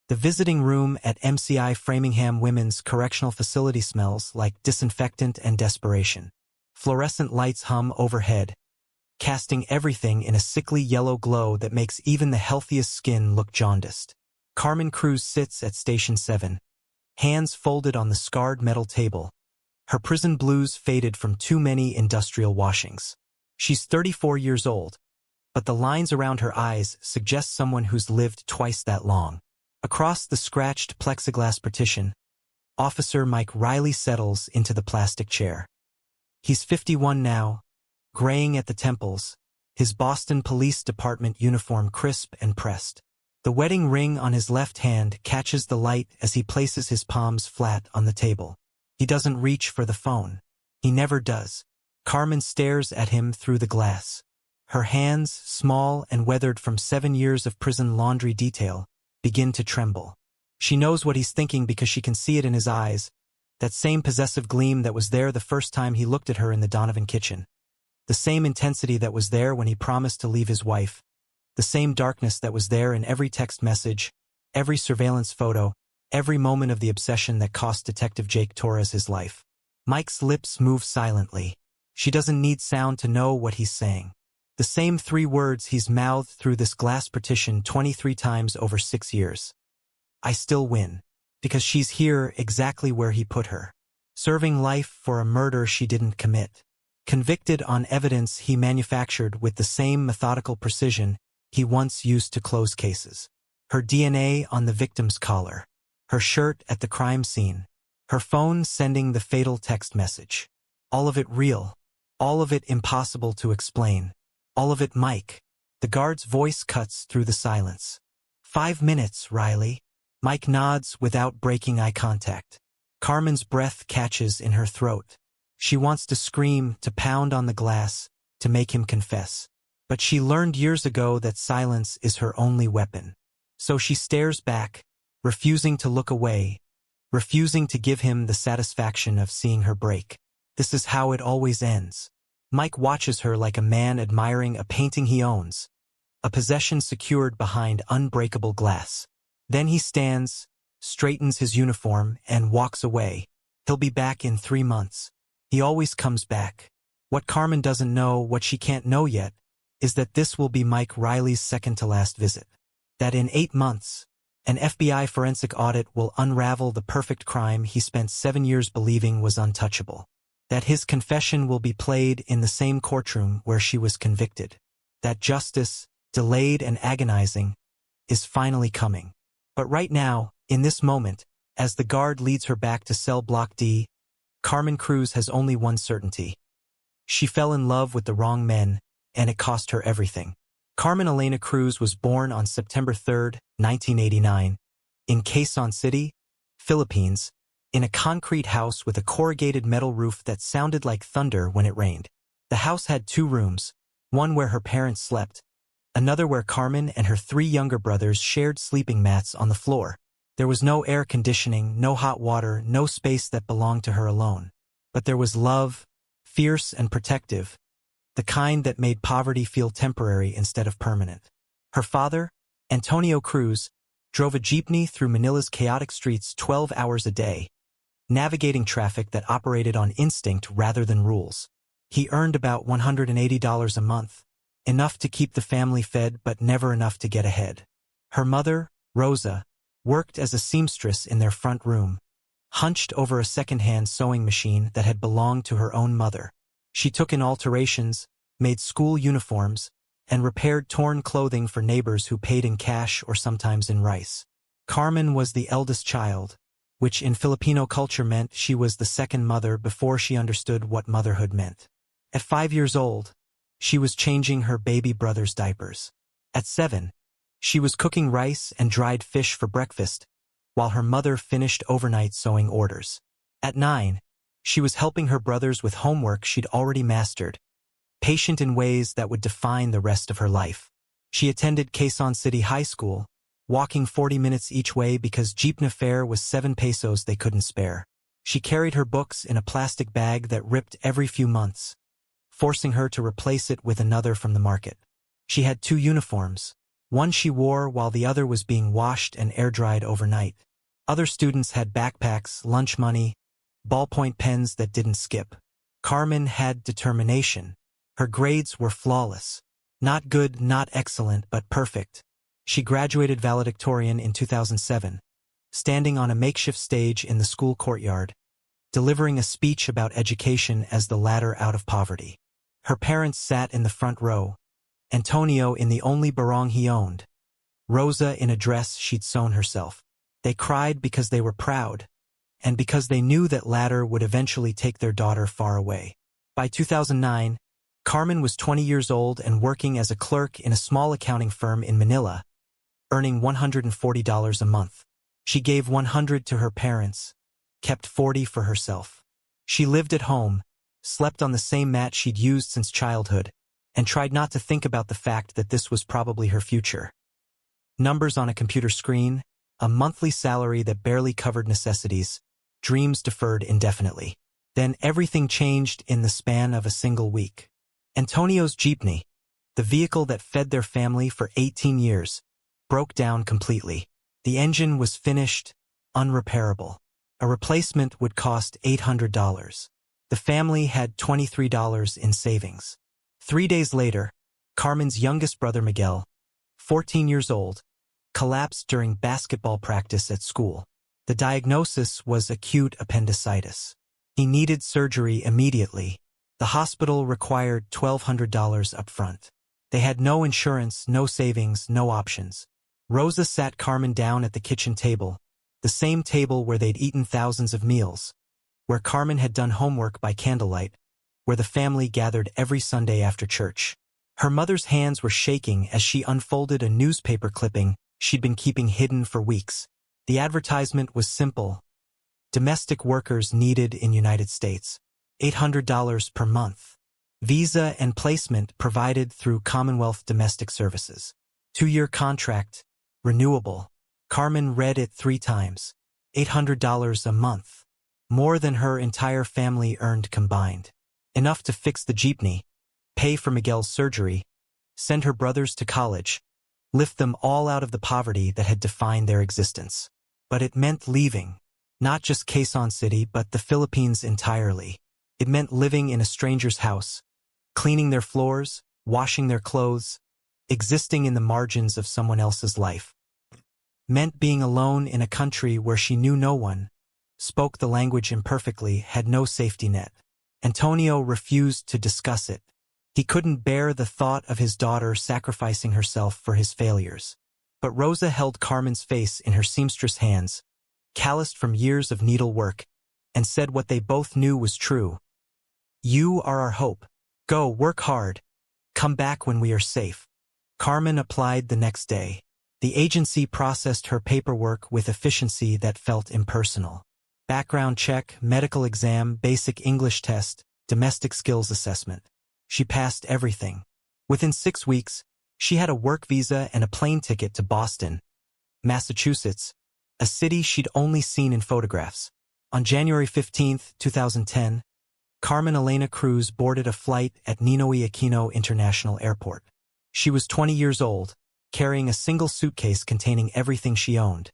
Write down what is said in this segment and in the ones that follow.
The visiting room at MCI Framingham Women's Correctional Facility smells like disinfectant and desperation. Fluorescent lights hum overhead, casting everything in a sickly yellow glow that makes even the healthiest skin look jaundiced. Carmen Cruz sits at Station 7, hands folded on the scarred metal table. Her prison blues faded from too many industrial washings. She's 34 years old, but the lines around her eyes suggest someone who's lived twice that long. Across the scratched plexiglass partition, Officer Mike Riley settles into the plastic chair. He's 51 now, graying at the temples, his Boston Police Department uniform crisp and pressed. The wedding ring on his left hand catches the light as he places his palms flat on the table. He doesn't reach for the phone. He never does. Carmen stares at him through the glass. Her hands, small and weathered from 7 years of prison laundry detail, begin to tremble. She knows what he's thinking because she can see it in his eyes, that same possessive gleam that was there the first time he looked at her in the Donovan kitchen. The same intensity that was there when he promised to leave his wife. The same darkness that was there in every text message, every surveillance photo, every moment of the obsession that cost Detective Jake Torres his life. Mike's lips move silently. She doesn't need sound to know what he's saying. The same 3 words he's mouthed through this glass partition 23 times over 6 years. I still win. Because she's here exactly where he put her. Serving life for a murder she didn't commit. Convicted on evidence he manufactured with the same methodical precision he once used to close cases. Her DNA on the victim's collar. Her shirt at the crime scene. Her phone sending the fatal text message. All of it real. All of it impossible to explain. All of it Mike. The guard's voice cuts through the silence. 5 minutes, Riley. Mike nods without breaking eye contact. Carmen's breath catches in her throat. She wants to scream, to pound on the glass, to make him confess. But she learned years ago that silence is her only weapon. So she stares back, refusing to look away, refusing to give him the satisfaction of seeing her break. This is how it always ends. Mike watches her like a man admiring a painting he owns, a possession secured behind unbreakable glass. Then he stands, straightens his uniform, and walks away. He'll be back in 3 months. He always comes back. What Carmen doesn't know, what she can't know yet, is that this will be Mike Riley's second-to-last visit. That in 8 months, an FBI forensic audit will unravel the perfect crime he spent 7 years believing was untouchable. That his confession will be played in the same courtroom where she was convicted. That justice, delayed and agonizing, is finally coming. But right now, in this moment, as the guard leads her back to cell block D, Carmen Cruz has only one certainty. She fell in love with the wrong men, and it cost her everything. Carmen Elena Cruz was born on September 3, 1989, in Quezon City, Philippines, in a concrete house with a corrugated metal roof that sounded like thunder when it rained. The house had 2 rooms, one where her parents slept, another where Carmen and her 3 younger brothers shared sleeping mats on the floor. There was no air conditioning, no hot water, no space that belonged to her alone. But there was love, fierce and protective, the kind that made poverty feel temporary instead of permanent. Her father, Antonio Cruz, drove a jeepney through Manila's chaotic streets 12 hours a day, navigating traffic that operated on instinct rather than rules. He earned about $180 a month, enough to keep the family fed but never enough to get ahead. Her mother, Rosa, worked as a seamstress in their front room, hunched over a second-hand sewing machine that had belonged to her own mother. She took in alterations, made school uniforms, and repaired torn clothing for neighbors who paid in cash or sometimes in rice. Carmen was the eldest child, which in Filipino culture meant she was the second mother before she understood what motherhood meant. At 5 years old, she was changing her baby brother's diapers. At 7, she was cooking rice and dried fish for breakfast, while her mother finished overnight sewing orders. At 9, she was helping her brothers with homework she'd already mastered, patient in ways that would define the rest of her life. She attended Quezon City High School, walking 40 minutes each way because jeepney fare was 7 pesos they couldn't spare. She carried her books in a plastic bag that ripped every few months, forcing her to replace it with another from the market. She had 2 uniforms, One she wore while the other was being washed and air-dried overnight. Other students had backpacks, lunch money, ballpoint pens that didn't skip. Carmen had determination. Her grades were flawless. Not good, not excellent, but perfect. She graduated valedictorian in 2007, standing on a makeshift stage in the school courtyard, delivering a speech about education as the ladder out of poverty. Her parents sat in the front row, Antonio in the only barong he owned, Rosa in a dress she'd sewn herself. They cried because they were proud, and because they knew that ladder would eventually take their daughter far away. By 2009, Carmen was 20 years old and working as a clerk in a small accounting firm in Manila, earning $140 a month. She gave $100 to her parents, kept $40 for herself. She lived at home, slept on the same mat she'd used since childhood, and tried not to think about the fact that this was probably her future. Numbers on a computer screen, a monthly salary that barely covered necessities, dreams deferred indefinitely. Then everything changed in the span of a single week. Antonio's jeepney, the vehicle that fed their family for 18 years, broke down completely. The engine was finished, unrepairable. A replacement would cost $800. The family had $23 in savings. 3 days later, Carmen's youngest brother Miguel, 14 years old, collapsed during basketball practice at school. The diagnosis was acute appendicitis. He needed surgery immediately. The hospital required $1,200 upfront. They had no insurance, no savings, no options. Rosa sat Carmen down at the kitchen table, the same table where they'd eaten thousands of meals, where Carmen had done homework by candlelight, where the family gathered every Sunday after church. Her mother's hands were shaking as she unfolded a newspaper clipping she'd been keeping hidden for weeks. The advertisement was simple. Domestic workers needed in United States. $800 per month. Visa and placement provided through Commonwealth Domestic Services. 2-year contract, renewable. Carmen read it 3 times. $800 a month. More than her entire family earned combined. Enough to fix the jeepney, pay for Miguel's surgery, send her brothers to college, lift them all out of the poverty that had defined their existence. But it meant leaving, not just Quezon City but the Philippines entirely. It meant living in a stranger's house, cleaning their floors, washing their clothes, existing in the margins of someone else's life. Meant being alone in a country where she knew no one, spoke the language imperfectly, had no safety net. Antonio refused to discuss it. He couldn't bear the thought of his daughter sacrificing herself for his failures. But Rosa held Carmen's face in her seamstress hands, calloused from years of needlework, and said what they both knew was true. "You are our hope. Go, work hard. Come back when we are safe." Carmen applied the next day. The agency processed her paperwork with efficiency that felt impersonal. Background check, medical exam, basic English test, domestic skills assessment. She passed everything. Within 6 weeks, she had a work visa and a plane ticket to Boston, Massachusetts, a city she'd only seen in photographs. On January 15, 2010, Carmen Elena Cruz boarded a flight at Ninoy Aquino International Airport. She was 20 years old, carrying a single suitcase containing everything she owned.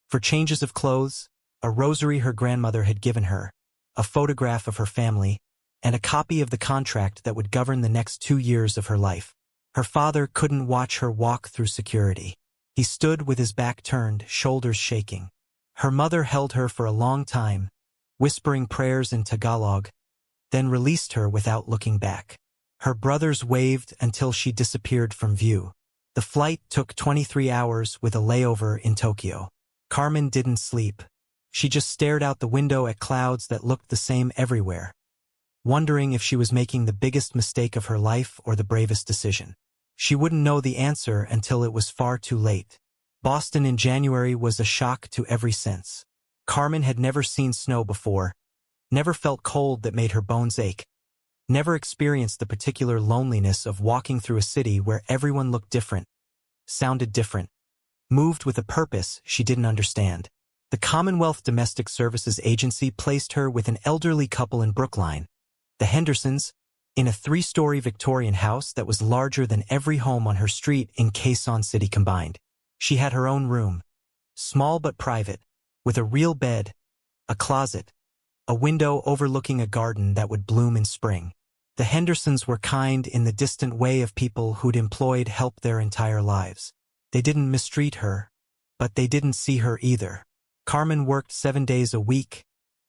For changes of clothes, a rosary her grandmother had given her, a photograph of her family, and a copy of the contract that would govern the next 2 years of her life. Her father couldn't watch her walk through security. He stood with his back turned, shoulders shaking. Her mother held her for a long time, whispering prayers in Tagalog, then released her without looking back. Her brothers waved until she disappeared from view. The flight took 23 hours with a layover in Tokyo. Carmen didn't sleep. She just stared out the window at clouds that looked the same everywhere, wondering if she was making the biggest mistake of her life or the bravest decision. She wouldn't know the answer until it was far too late. Boston in January was a shock to every sense. Carmen had never seen snow before, never felt cold that made her bones ache, never experienced the particular loneliness of walking through a city where everyone looked different, sounded different, moved with a purpose she didn't understand. The Commonwealth Domestic Services Agency placed her with an elderly couple in Brookline, the Hendersons, in a 3-story Victorian house that was larger than every home on her street in Quezon City combined. She had her own room, small but private, with a real bed, a closet, a window overlooking a garden that would bloom in spring. The Hendersons were kind in the distant way of people who'd employed help their entire lives. They didn't mistreat her, but they didn't see her either. Carmen worked 7 days a week,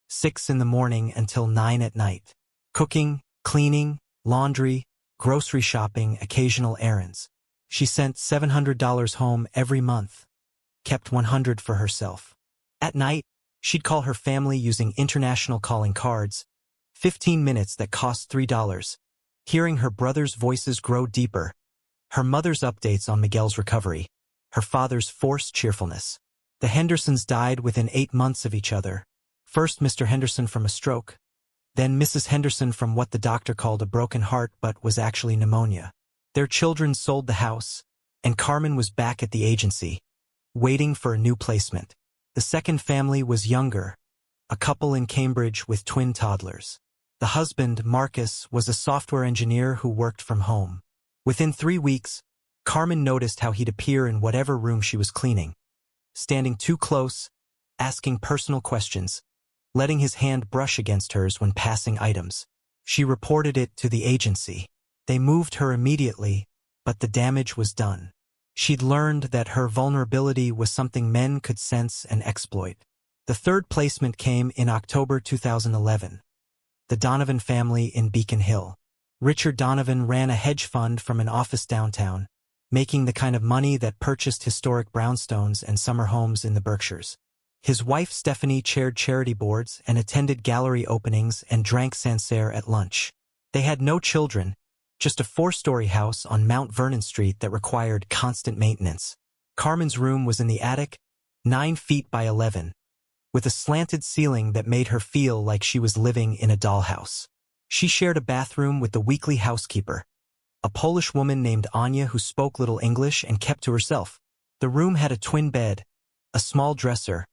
6 in the morning until 9 at night. Cooking, cleaning, laundry, grocery shopping, occasional errands. She sent $700 home every month, kept $100 for herself. At night, she'd call her family using international calling cards, 15 minutes that cost $3. Hearing her brother's voices grow deeper, her mother's updates on Miguel's recovery, her father's forced cheerfulness. The Hendersons died within 8 months of each other. First Mr. Henderson from a stroke, then Mrs. Henderson from what the doctor called a broken heart but was actually pneumonia. Their children sold the house, and Carmen was back at the agency, waiting for a new placement. The second family was younger, a couple in Cambridge with twin toddlers. The husband, Marcus, was a software engineer who worked from home. Within 3 weeks, Carmen noticed how he'd appear in whatever room she was cleaning, standing too close, asking personal questions, letting his hand brush against hers when passing items. She reported it to the agency. They moved her immediately, but the damage was done. She'd learned that her vulnerability was something men could sense and exploit. The third placement came in October 2011. The Donovan family in Beacon Hill. Richard Donovan ran a hedge fund from an office downtown, making the kind of money that purchased historic brownstones and summer homes in the Berkshires. His wife Stephanie chaired charity boards and attended gallery openings and drank Sancerre at lunch. They had no children, just a 4-story house on Mount Vernon Street that required constant maintenance. Carmen's room was in the attic, 9 feet by 11, with a slanted ceiling that made her feel like she was living in a dollhouse. She shared a bathroom with the weekly housekeeper, a Polish woman named Anya who spoke little English and kept to herself. The room had a twin bed, a small dresser,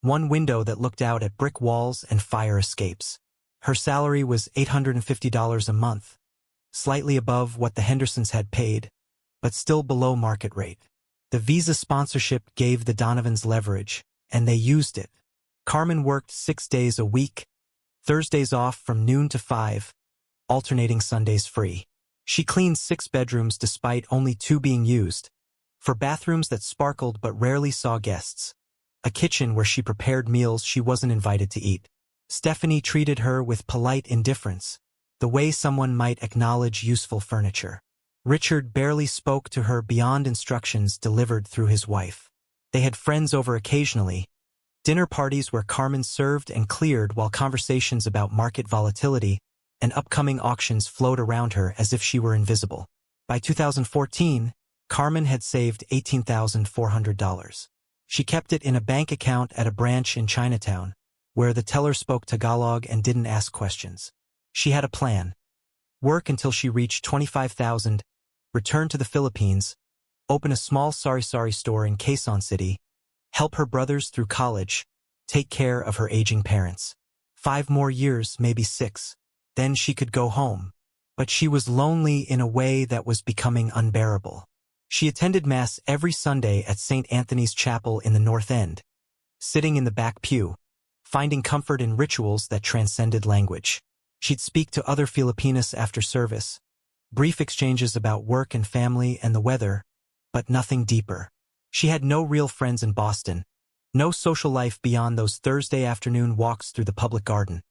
one window that looked out at brick walls and fire escapes. Her salary was $850 a month, slightly above what the Hendersons had paid, but still below market rate. The visa sponsorship gave the Donovans leverage, and they used it. Carmen worked 6 days a week, Thursdays off from noon to 5, alternating Sundays free. She cleaned 6 bedrooms despite only 2 being used, for bathrooms that sparkled but rarely saw guests, a kitchen where she prepared meals she wasn't invited to eat. Stephanie treated her with polite indifference, the way someone might acknowledge useful furniture. Richard barely spoke to her beyond instructions delivered through his wife. They had friends over occasionally, dinner parties where Carmen served and cleared while conversations about market volatility and upcoming auctions flowed around her as if she were invisible. By 2014, Carmen had saved $18,400. She kept it in a bank account at a branch in Chinatown, where the teller spoke Tagalog and didn't ask questions. She had a plan. Work until she reached $25,000, return to the Philippines, open a small sari-sari store in Quezon City, help her brothers through college, take care of her aging parents. 5 more years, maybe 6. Then she could go home. But she was lonely in a way that was becoming unbearable. She attended Mass every Sunday at St. Anthony's Chapel in the North End, sitting in the back pew, finding comfort in rituals that transcended language. She'd speak to other Filipinas after service, brief exchanges about work and family and the weather, but nothing deeper. She had no real friends in Boston, no social life beyond those Thursday afternoon walks through the public garden,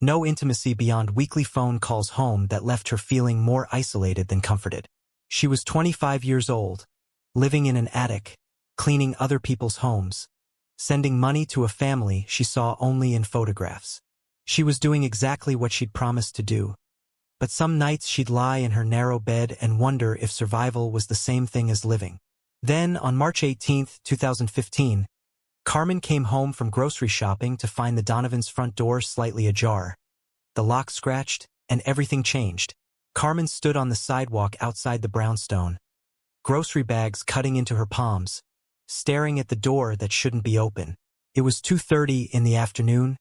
no intimacy beyond weekly phone calls home that left her feeling more isolated than comforted. She was 25 years old, living in an attic, cleaning other people's homes, sending money to a family she saw only in photographs. She was doing exactly what she'd promised to do, but some nights she'd lie in her narrow bed and wonder if survival was the same thing as living. Then, on March 18, 2015, Carmen came home from grocery shopping to find the Donovans' front door slightly ajar. The lock scratched, and everything changed. Carmen stood on the sidewalk outside the brownstone, grocery bags cutting into her palms, staring at the door that shouldn't be open. It was 2:30 in the afternoon,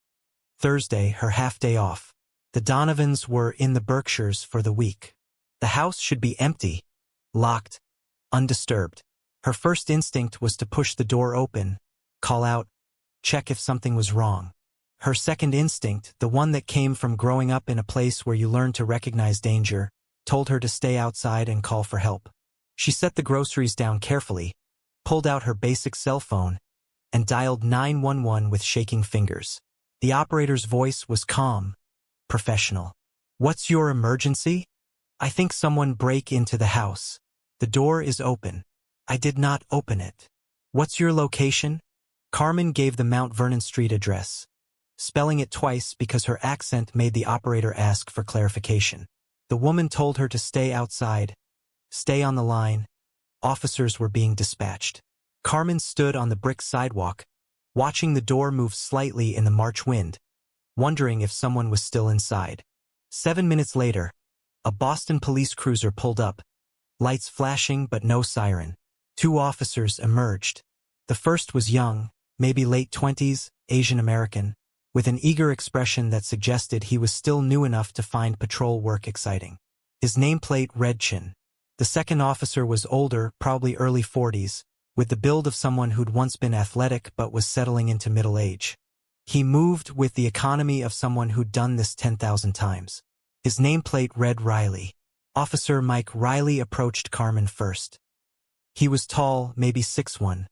Thursday, her half-day off. The Donovans were in the Berkshires for the week. The house should be empty, locked, undisturbed. Her first instinct was to push the door open, call out, check if something was wrong. Her second instinct, the one that came from growing up in a place where you learn to recognize danger, told her to stay outside and call for help. She set the groceries down carefully, pulled out her basic cell phone, and dialed 911 with shaking fingers. The operator's voice was calm, professional. "What's your emergency?" "I think someone broke into the house. The door is open." "I did not open it." "What's your location?" Carmen gave the Mount Vernon Street address, spelling it twice because her accent made the operator ask for clarification. The woman told her to stay outside, stay on the line. Officers were being dispatched. Carmen stood on the brick sidewalk, watching the door move slightly in the March wind, wondering if someone was still inside. 7 minutes later, a Boston police cruiser pulled up, lights flashing but no siren. 2 officers emerged. The first was young, maybe late 20s, Asian American, with an eager expression that suggested he was still new enough to find patrol work exciting. His nameplate read Chin. The second officer was older, probably early 40s, with the build of someone who'd once been athletic but was settling into middle age. He moved with the economy of someone who'd done this 10,000 times. His nameplate read Riley. Officer Mike Riley approached Carmen first. He was tall, maybe 6'1",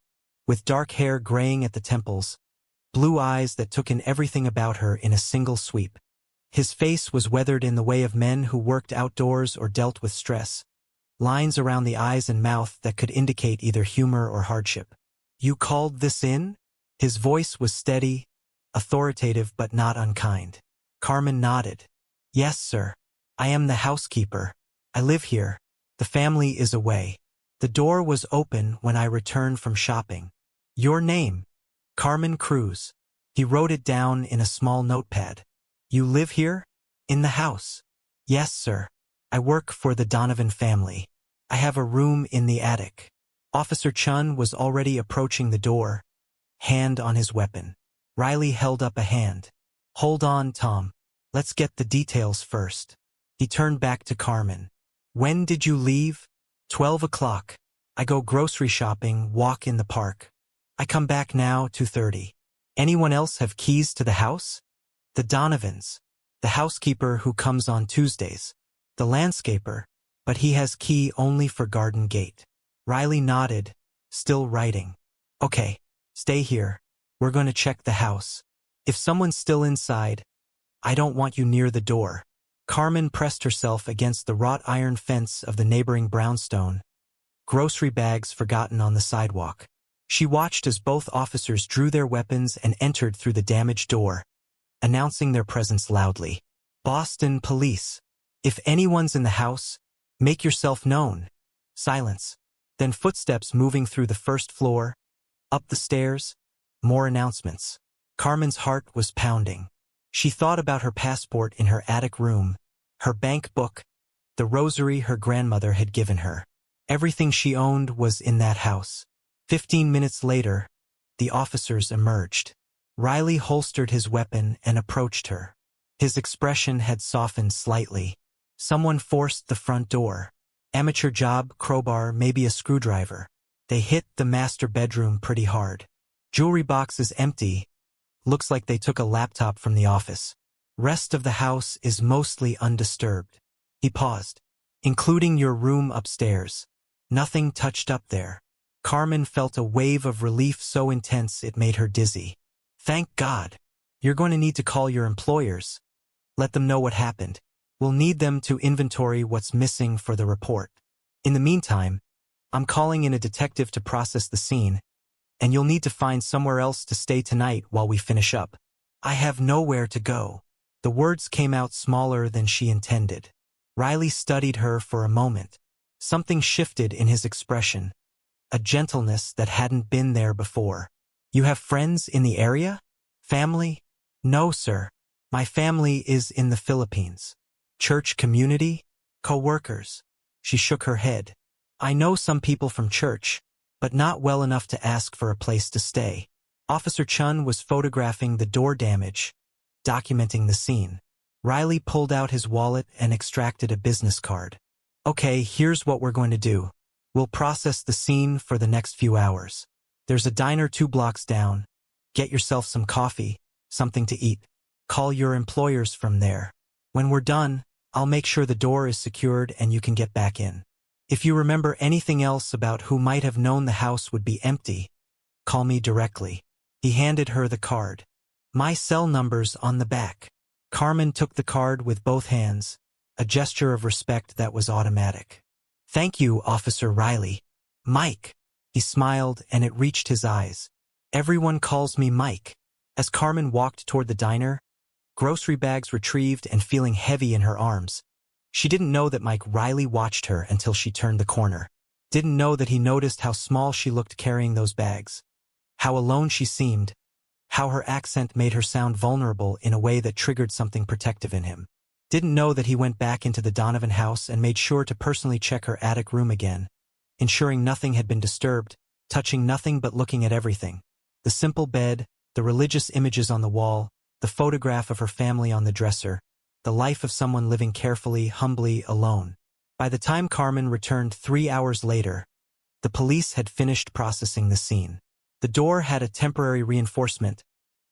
with dark hair graying at the temples, blue eyes that took in everything about her in a single sweep. His face was weathered in the way of men who worked outdoors or dealt with stress, lines around the eyes and mouth that could indicate either humor or hardship. "You called this in?" His voice was steady, authoritative but not unkind. Carmen nodded. "Yes, sir. I am the housekeeper. I live here. The family is away. The door was open when I returned from shopping." "Your name?" "Carmen Cruz." He wrote it down in a small notepad. "You live here? In the house?" "Yes, sir. I work for the Donovan family. I have a room in the attic." Officer Chun was already approaching the door, hand on his weapon. Riley held up a hand. "Hold on, Tom. Let's get the details first." He turned back to Carmen. "When did you leave?" 12 o'clock. I go grocery shopping, walk in the park. I come back now, 2:30. Anyone else have keys to the house? The Donovans. The housekeeper who comes on Tuesdays. The landscaper, but he has key only for garden gate. Riley nodded, still writing. "Okay, stay here. We're going to check the house. If someone's still inside, I don't want you near the door." Carmen pressed herself against the wrought iron fence of the neighboring brownstone, grocery bags forgotten on the sidewalk. She watched as both officers drew their weapons and entered through the damaged door, announcing their presence loudly. "Boston Police. If anyone's in the house, make yourself known." Silence. Then footsteps moving through the first floor, up the stairs, more announcements. Carmen's heart was pounding. She thought about her passport in her attic room, her bank book, the rosary her grandmother had given her. Everything she owned was in that house. 15 minutes later, the officers emerged. Riley holstered his weapon and approached her. His expression had softened slightly. Someone forced the front door. Amateur job, crowbar, maybe a screwdriver. They hit the master bedroom pretty hard. Jewelry box is empty. Looks like they took a laptop from the office. Rest of the house is mostly undisturbed. He paused. "Including your room upstairs. Nothing touched up there." Carmen felt a wave of relief so intense it made her dizzy. "Thank God. You're going to need to call your employers. Let them know what happened. We'll need them to inventory what's missing for the report. In the meantime, I'm calling in a detective to process the scene, and you'll need to find somewhere else to stay tonight while we finish up." "I have nowhere to go." The words came out smaller than she intended. Riley studied her for a moment. Something shifted in his expression, a gentleness that hadn't been there before. "You have friends in the area? Family?" "No, sir. My family is in the Philippines." "Church community? Co-workers?" She shook her head. "I know some people from church, but not well enough to ask for a place to stay." Officer Chun was photographing the door damage, documenting the scene. Riley pulled out his wallet and extracted a business card. Okay, here's what we're going to do. We'll process the scene for the next few hours. There's a diner 2 blocks down. Get yourself some coffee, something to eat. Call your employers from there. When we're done, I'll make sure the door is secured and you can get back in. If you remember anything else about who might have known the house would be empty, call me directly. He handed her the card. My cell number's on the back. Carmen took the card with both hands, a gesture of respect that was automatic. Thank you, Officer Riley. Mike. He smiled and it reached his eyes. Everyone calls me Mike. As Carmen walked toward the diner, grocery bags retrieved and feeling heavy in her arms, she didn't know that Mike Riley watched her until she turned the corner. Didn't know that he noticed how small she looked carrying those bags. How alone she seemed. How her accent made her sound vulnerable in a way that triggered something protective in him. Didn't know that he went back into the Donovan house and made sure to personally check her attic room again, ensuring nothing had been disturbed, touching nothing but looking at everything. The simple bed, the religious images on the wall, the photograph of her family on the dresser, the life of someone living carefully, humbly, alone. By the time Carmen returned 3 hours later, the police had finished processing the scene. The door had a temporary reinforcement,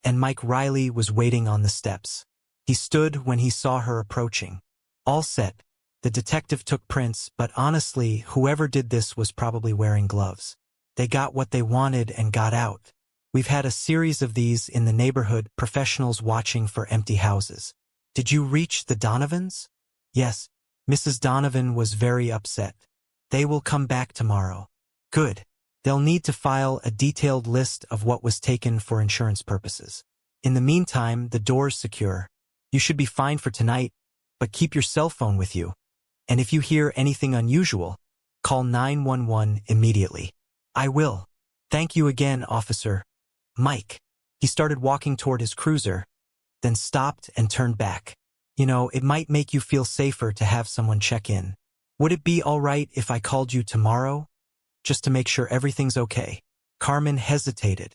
and Mike Riley was waiting on the steps. He stood when he saw her approaching. All set. The detective took prints, but honestly, whoever did this was probably wearing gloves. They got what they wanted and got out. We've had a series of these in the neighborhood, professionals watching for empty houses. Did you reach the Donovans? Yes. Mrs. Donovan was very upset. They will come back tomorrow. Good. They'll need to file a detailed list of what was taken for insurance purposes. In the meantime, the door's secure. You should be fine for tonight, but keep your cell phone with you. And if you hear anything unusual, call 911 immediately. I will. Thank you again, Officer. Mike. He started walking toward his cruiser, then stopped and turned back. You know, it might make you feel safer to have someone check in. Would it be all right if I called you tomorrow? Just to make sure everything's okay. Carmen hesitated.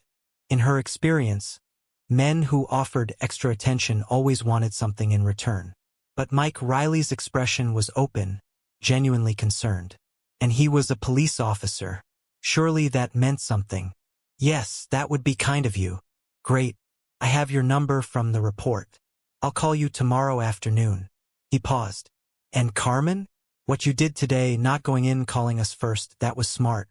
In her experience, men who offered extra attention always wanted something in return. But Mike Riley's expression was open, genuinely concerned. And he was a police officer. Surely that meant something. Yes, that would be kind of you. Great. I have your number from the report. I'll call you tomorrow afternoon. He paused. And Carmen? What you did today, not going in calling us first, that was smart.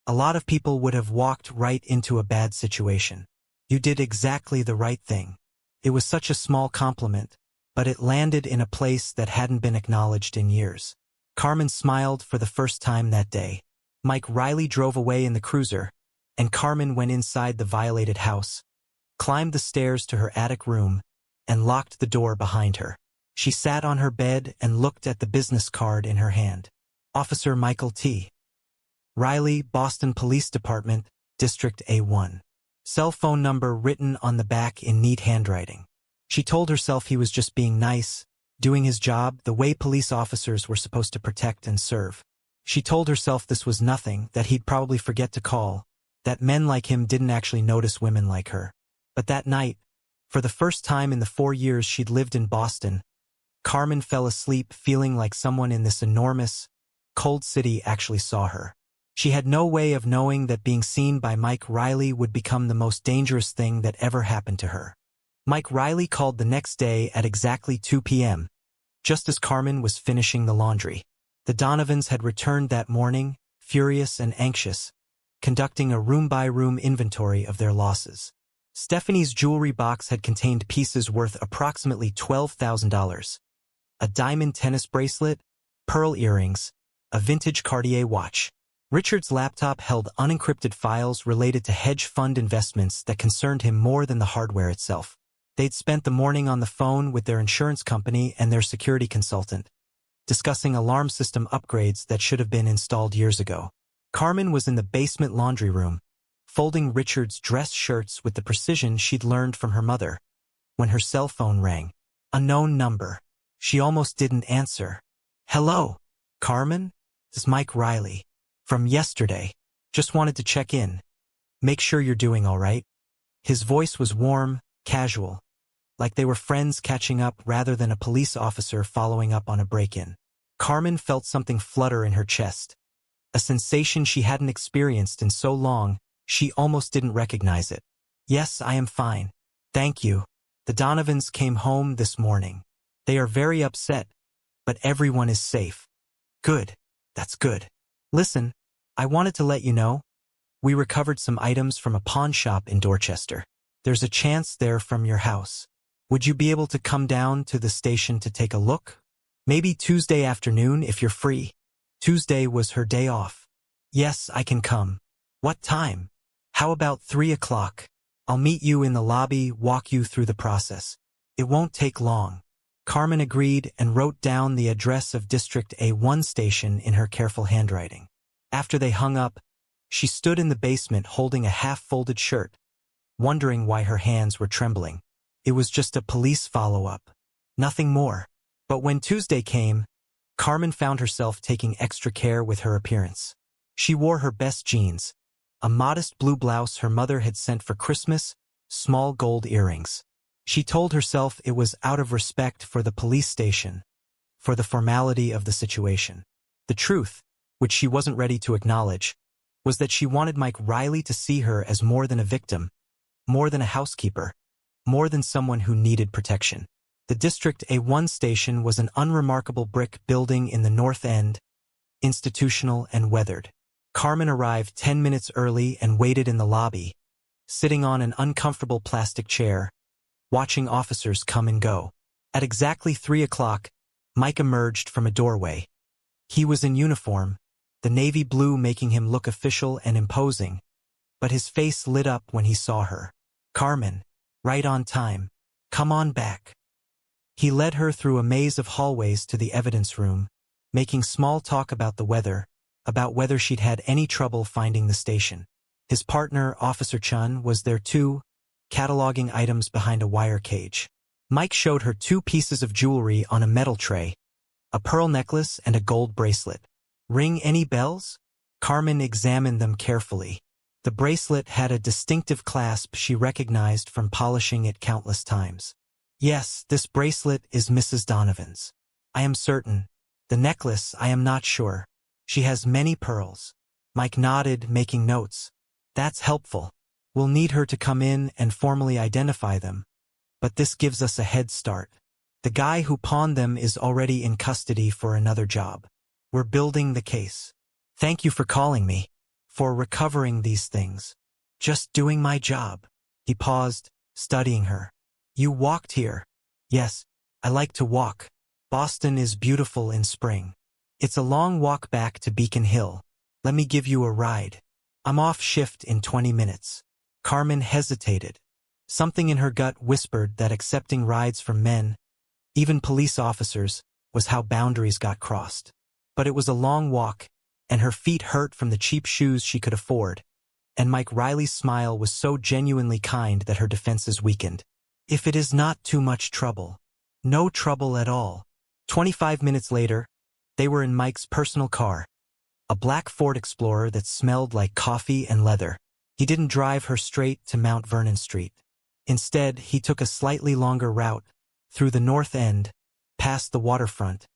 A lot of people would have walked right into a bad situation. You did exactly the right thing. It was such a small compliment, but it landed in a place that hadn't been acknowledged in years. Carmen smiled for the first time that day. Mike Riley drove away in the cruiser, and Carmen went inside the violated house, climbed the stairs to her attic room, and locked the door behind her. She sat on her bed and looked at the business card in her hand. Officer Michael T. Riley, Boston Police Department, District A1. Cell phone number written on the back in neat handwriting. She told herself he was just being nice, doing his job the way police officers were supposed to protect and serve. She told herself this was nothing, that he'd probably forget to call, that men like him didn't actually notice women like her. But that night, for the first time in the 4 years she'd lived in Boston, Carmen fell asleep feeling like someone in this enormous, cold city actually saw her. She had no way of knowing that being seen by Mike Riley would become the most dangerous thing that ever happened to her. Mike Riley called the next day at exactly 2 p.m., just as Carmen was finishing the laundry. The Donovans had returned that morning, furious and anxious, conducting a room-by-room inventory of their losses. Stephanie's jewelry box had contained pieces worth approximately $12,000. A diamond tennis bracelet, pearl earrings, a vintage Cartier watch. Richard's laptop held unencrypted files related to hedge fund investments that concerned him more than the hardware itself. They'd spent the morning on the phone with their insurance company and their security consultant, discussing alarm system upgrades that should have been installed years ago. Carmen was in the basement laundry room, folding Richard's dress shirts with the precision she'd learned from her mother, when her cell phone rang. Unknown number. She almost didn't answer. Hello, Carmen? This is Mike Riley. From yesterday. Just wanted to check in. Make sure you're doing all right. His voice was warm, casual. like they were friends catching up rather than a police officer following up on a break-in. Carmen felt something flutter in her chest, a sensation she hadn't experienced in so long she almost didn't recognize it. Yes, I am fine. Thank you. The Donovans came home this morning. They are very upset, but everyone is safe. Good. That's good. Listen, I wanted to let you know, we recovered some items from a pawn shop in Dorchester. There's a chance they're from your house. Would you be able to come down to the station to take a look? Maybe Tuesday afternoon if you're free. Tuesday was her day off. Yes, I can come. What time? How about 3 o'clock? I'll meet you in the lobby, walk you through the process. It won't take long. Carmen agreed and wrote down the address of District A1 station in her careful handwriting. After they hung up, she stood in the basement holding a half-folded shirt, wondering why her hands were trembling. It was just a police follow-up. Nothing more. But when Tuesday came, Carmen found herself taking extra care with her appearance. She wore her best jeans, a modest blue blouse her mother had sent for Christmas, small gold earrings. She told herself it was out of respect for the police station, for the formality of the situation. The truth, which she wasn't ready to acknowledge, was that she wanted Mike Riley to see her as more than a victim, more than a housekeeper, more than someone who needed protection. The District A1 station was an unremarkable brick building in the North End, institutional and weathered. Carmen arrived 10 minutes early and waited in the lobby, sitting on an uncomfortable plastic chair, watching officers come and go. At exactly 3 o'clock, Mike emerged from a doorway. He was in uniform, the navy blue making him look official and imposing, but his face lit up when he saw her. Carmen, right on time. Come on back. He led her through a maze of hallways to the evidence room, making small talk about the weather, about whether she'd had any trouble finding the station. His partner, Officer Chun, was there too, cataloging items behind a wire cage. Mike showed her 2 pieces of jewelry on a metal tray, a pearl necklace and a gold bracelet. Ring any bells? Carmen examined them carefully. The bracelet had a distinctive clasp she recognized from polishing it countless times. Yes, this bracelet is Mrs. Donovan's. I am certain. The necklace, I am not sure. She has many pearls. Mike nodded, making notes. That's helpful. We'll need her to come in and formally identify them, but this gives us a head start. The guy who pawned them is already in custody for another job. We're building the case. Thank you for calling me, for recovering these things. Just doing my job. He paused, studying her. You walked here. Yes, I like to walk. Boston is beautiful in spring. It's a long walk back to Beacon Hill. Let me give you a ride. I'm off shift in 20 minutes. Carmen hesitated. Something in her gut whispered that accepting rides from men, even police officers, was how boundaries got crossed. But it was a long walk, and her feet hurt from the cheap shoes she could afford, and Mike Riley's smile was so genuinely kind that her defenses weakened. If it is not too much trouble. No trouble at all. 25 minutes later, they were in Mike's personal car, a black Ford Explorer that smelled like coffee and leather. He didn't drive her straight to Mount Vernon Street. Instead, he took a slightly longer route, through the North End, past the waterfront,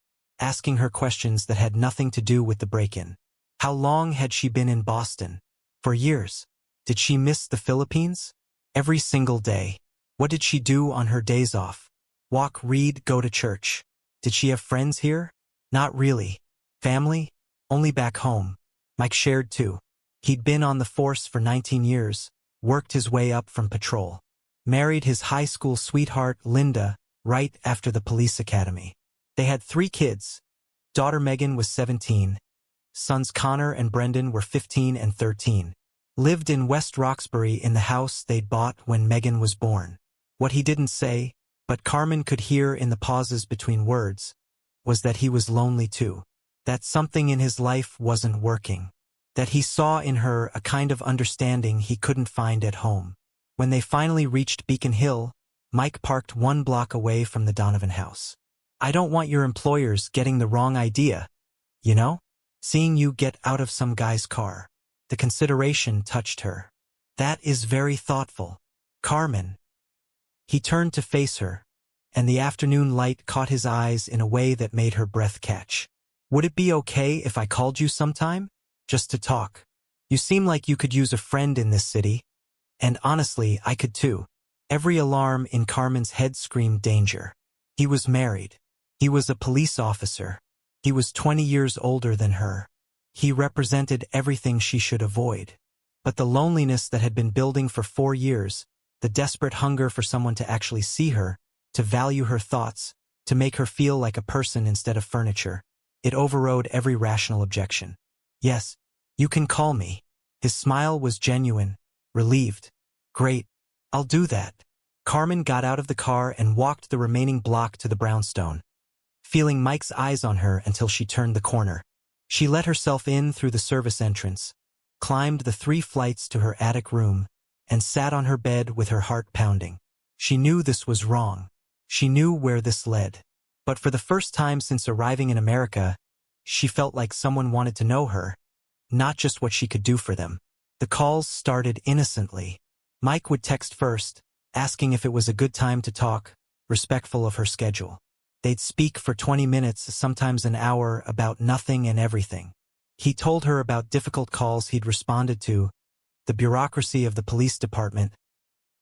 asking her questions that had nothing to do with the break-in. How long had she been in Boston? For years. Did she miss the Philippines? Every single day. What did she do on her days off? Walk, read, go to church. Did she have friends here? Not really. Family? Only back home. Mike shared too. He'd been on the force for 19 years, worked his way up from patrol. Married his high school sweetheart, Linda, right after the police academy. They had 3 kids. Daughter Megan was 17. Sons Connor and Brendan were 15 and 13. Lived in West Roxbury in the house they'd bought when Megan was born. What he didn't say, but Carmen could hear in the pauses between words, was that he was lonely too. That something in his life wasn't working. That he saw in her a kind of understanding he couldn't find at home. When they finally reached Beacon Hill, Mike parked 1 block away from the Donovan house. I don't want your employers getting the wrong idea, you know? Seeing you get out of some guy's car. The consideration touched her. That is very thoughtful. Carmen. He turned to face her, and the afternoon light caught his eyes in a way that made her breath catch. "Would it be okay if I called you sometime? Just to talk? You seem like you could use a friend in this city. And honestly, I could too." Every alarm in Carmen's head screamed danger. He was married. He was a police officer. He was 20 years older than her. He represented everything she should avoid. But the loneliness that had been building for 4 years, the desperate hunger for someone to actually see her, to value her thoughts, to make her feel like a person instead of furniture, it overrode every rational objection. "Yes, you can call me." His smile was genuine, relieved. "Great, I'll do that." Carmen got out of the car and walked the remaining block to the brownstone, feeling Mike's eyes on her until she turned the corner. She let herself in through the service entrance, climbed the 3 flights to her attic room, and sat on her bed with her heart pounding. She knew this was wrong. She knew where this led. But for the first time since arriving in America, she felt like someone wanted to know her, not just what she could do for them. The calls started innocently. Mike would text first, asking if it was a good time to talk, respectful of her schedule. They'd speak for 20 minutes, sometimes an hour, about nothing and everything. He told her about difficult calls he'd responded to, the bureaucracy of the police department,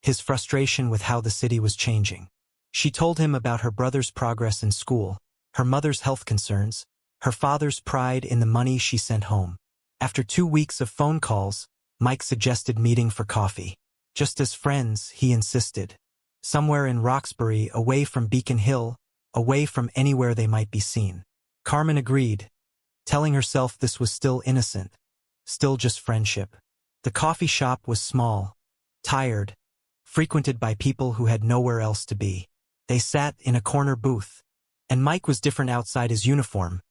his frustration with how the city was changing. She told him about her brother's progress in school, her mother's health concerns, her father's pride in the money she sent home. After 2 weeks of phone calls, Mike suggested meeting for coffee. Just as friends, he insisted. Somewhere in Roxbury, away from Beacon Hill, away from anywhere they might be seen. Carmen agreed, telling herself this was still innocent, still just friendship. The coffee shop was small, tired, frequented by people who had nowhere else to be. They sat in a corner booth, and Mike was different outside his uniform.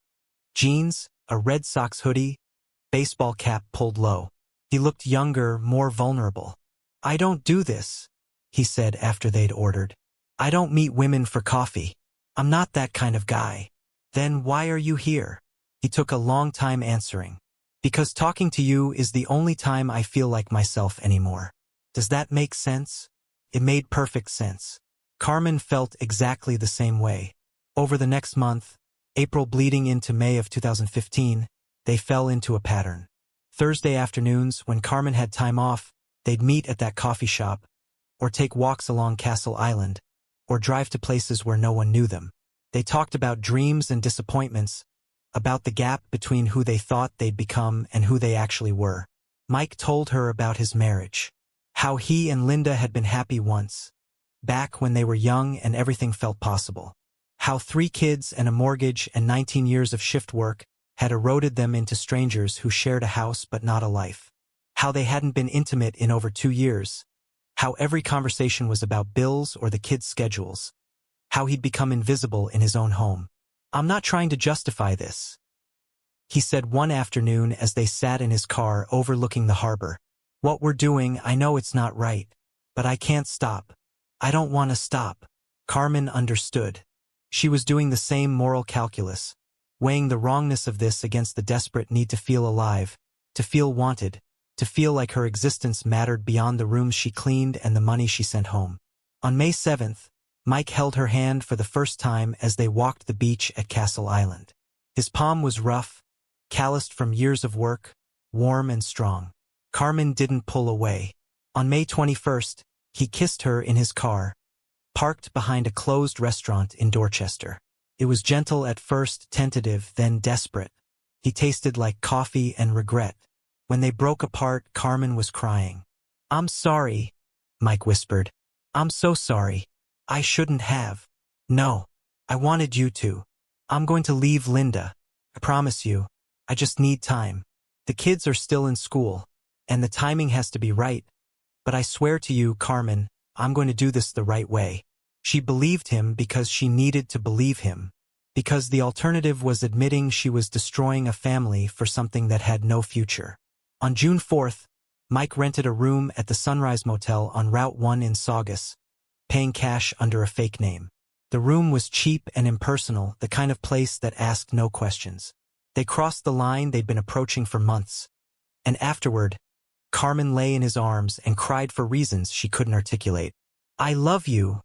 Jeans, a Red Sox hoodie, baseball cap pulled low. He looked younger, more vulnerable. "I don't do this," he said after they'd ordered. "I don't meet women for coffee. I'm not that kind of guy." "Then why are you here?" He took a long time answering. "Because talking to you is the only time I feel like myself anymore." Does that make sense? It made perfect sense. Carmen felt exactly the same way. Over the next month, April bleeding into May of 2015, they fell into a pattern. Thursday afternoons, when Carmen had time off, they'd meet at that coffee shop, or take walks along Castle Island, or drive to places where no one knew them. They talked about dreams and disappointments, about the gap between who they thought they'd become and who they actually were. Mike told her about his marriage, how he and Linda had been happy once, back when they were young and everything felt possible. How 3 kids and a mortgage and 19 years of shift work had eroded them into strangers who shared a house but not a life. How they hadn't been intimate in over 2 years. How every conversation was about bills or the kids' schedules. How he'd become invisible in his own home. "I'm not trying to justify this," he said one afternoon as they sat in his car overlooking the harbor. "What we're doing, I know it's not right, but I can't stop. I don't want to stop." Carmen understood. She was doing the same moral calculus, weighing the wrongness of this against the desperate need to feel alive, to feel wanted, to feel like her existence mattered beyond the rooms she cleaned and the money she sent home. On May 7th, Mike held her hand for the first time as they walked the beach at Castle Island. His palm was rough, calloused from years of work, warm and strong. Carmen didn't pull away. On May 21st, he kissed her in his car, parked behind a closed restaurant in Dorchester. It was gentle at first, tentative, then desperate. He tasted like coffee and regret. When they broke apart, Carmen was crying. "I'm sorry," Mike whispered. "I'm so sorry. I shouldn't have. No, I wanted you to. I'm going to leave Linda. I promise you. I just need time. The kids are still in school, and the timing has to be right. But I swear to you, Carmen, I'm going to do this the right way." She believed him because she needed to believe him, because the alternative was admitting she was destroying a family for something that had no future. On June 4th, Mike rented a room at the Sunrise Motel on Route 1 in Saugus, paying cash under a fake name. The room was cheap and impersonal, the kind of place that asked no questions. They crossed the line they'd been approaching for months. And afterward, Carmen lay in his arms and cried for reasons she couldn't articulate. "I love you,"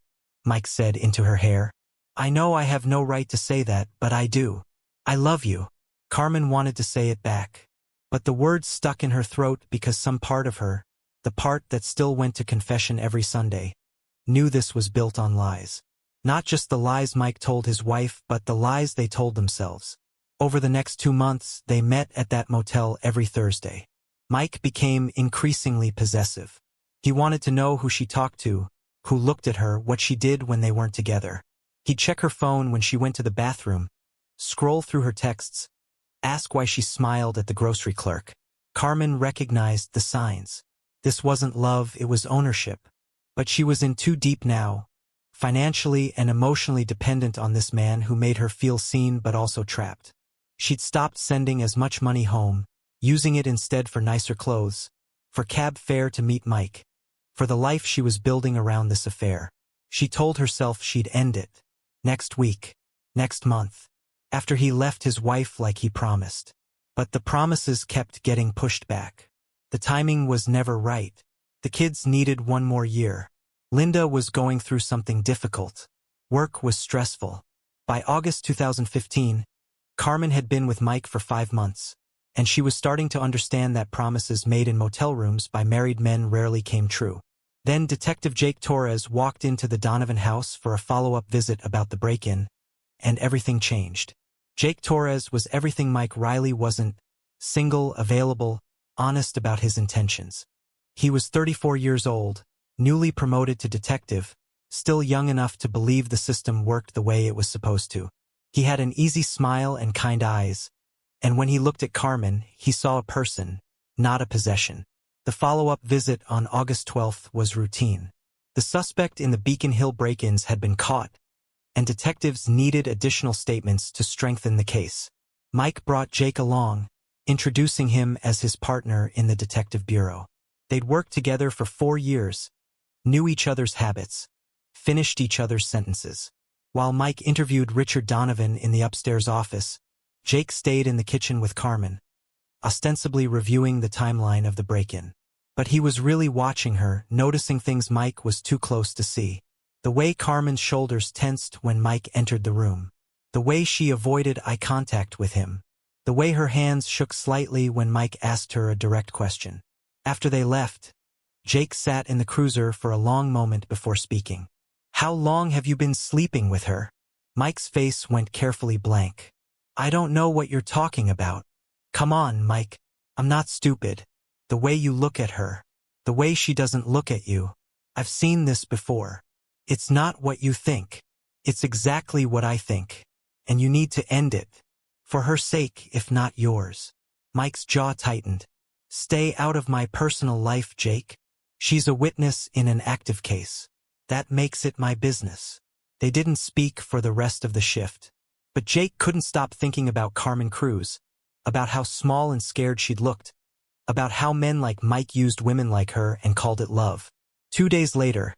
Mike said into her hair. I know I have no right to say that, but I do. I love you. Carmen wanted to say it back. But the words stuck in her throat because some part of her, the part that still went to confession every Sunday, knew this was built on lies. Not just the lies Mike told his wife, but the lies they told themselves. Over the next 2 months, they met at that motel every Thursday. Mike became increasingly possessive. He wanted to know who she talked to, who looked at her, what she did when they weren't together. He'd check her phone when she went to the bathroom, scroll through her texts, ask why she smiled at the grocery clerk. Carmen recognized the signs. This wasn't love, it was ownership. But she was in too deep now, financially and emotionally dependent on this man who made her feel seen but also trapped. She'd stopped sending as much money home, using it instead for nicer clothes, for cab fare to meet Mike, for the life she was building around this affair. She told herself she'd end it. Next week. Next month. After he left his wife like he promised. But the promises kept getting pushed back. The timing was never right. The kids needed 1 more year. Linda was going through something difficult. Work was stressful. By August 2015, Carmen had been with Mike for 5 months, and she was starting to understand that promises made in motel rooms by married men rarely came true. Then Detective Jake Torres walked into the Donovan house for a follow-up visit about the break-in, and everything changed. Jake Torres was everything Mike Riley wasn't: single, available, honest about his intentions. He was 34 years old, newly promoted to detective, still young enough to believe the system worked the way it was supposed to. He had an easy smile and kind eyes, and when he looked at Carmen, he saw a person, not a possession. The follow-up visit on August 12th was routine. The suspect in the Beacon Hill break-ins had been caught, and detectives needed additional statements to strengthen the case. Mike brought Jake along, introducing him as his partner in the detective bureau. They'd worked together for 4 years, knew each other's habits, finished each other's sentences. While Mike interviewed Richard Donovan in the upstairs office, Jake stayed in the kitchen with Carmen, ostensibly reviewing the timeline of the break-in. But he was really watching her, noticing things Mike was too close to see. The way Carmen's shoulders tensed when Mike entered the room. The way she avoided eye contact with him. The way her hands shook slightly when Mike asked her a direct question. After they left, Jake sat in the cruiser for a long moment before speaking. How long have you been sleeping with her? Mike's face went carefully blank. I don't know what you're talking about. Come on, Mike. I'm not stupid. The way you look at her. The way she doesn't look at you. I've seen this before. It's not what you think. It's exactly what I think. And you need to end it. For her sake, if not yours. Mike's jaw tightened. Stay out of my personal life, Jake. She's a witness in an active case. That makes it my business. They didn't speak for the rest of the shift. But Jake couldn't stop thinking about Carmen Cruz, about how small and scared she'd looked, about how men like Mike used women like her and called it love. 2 days later,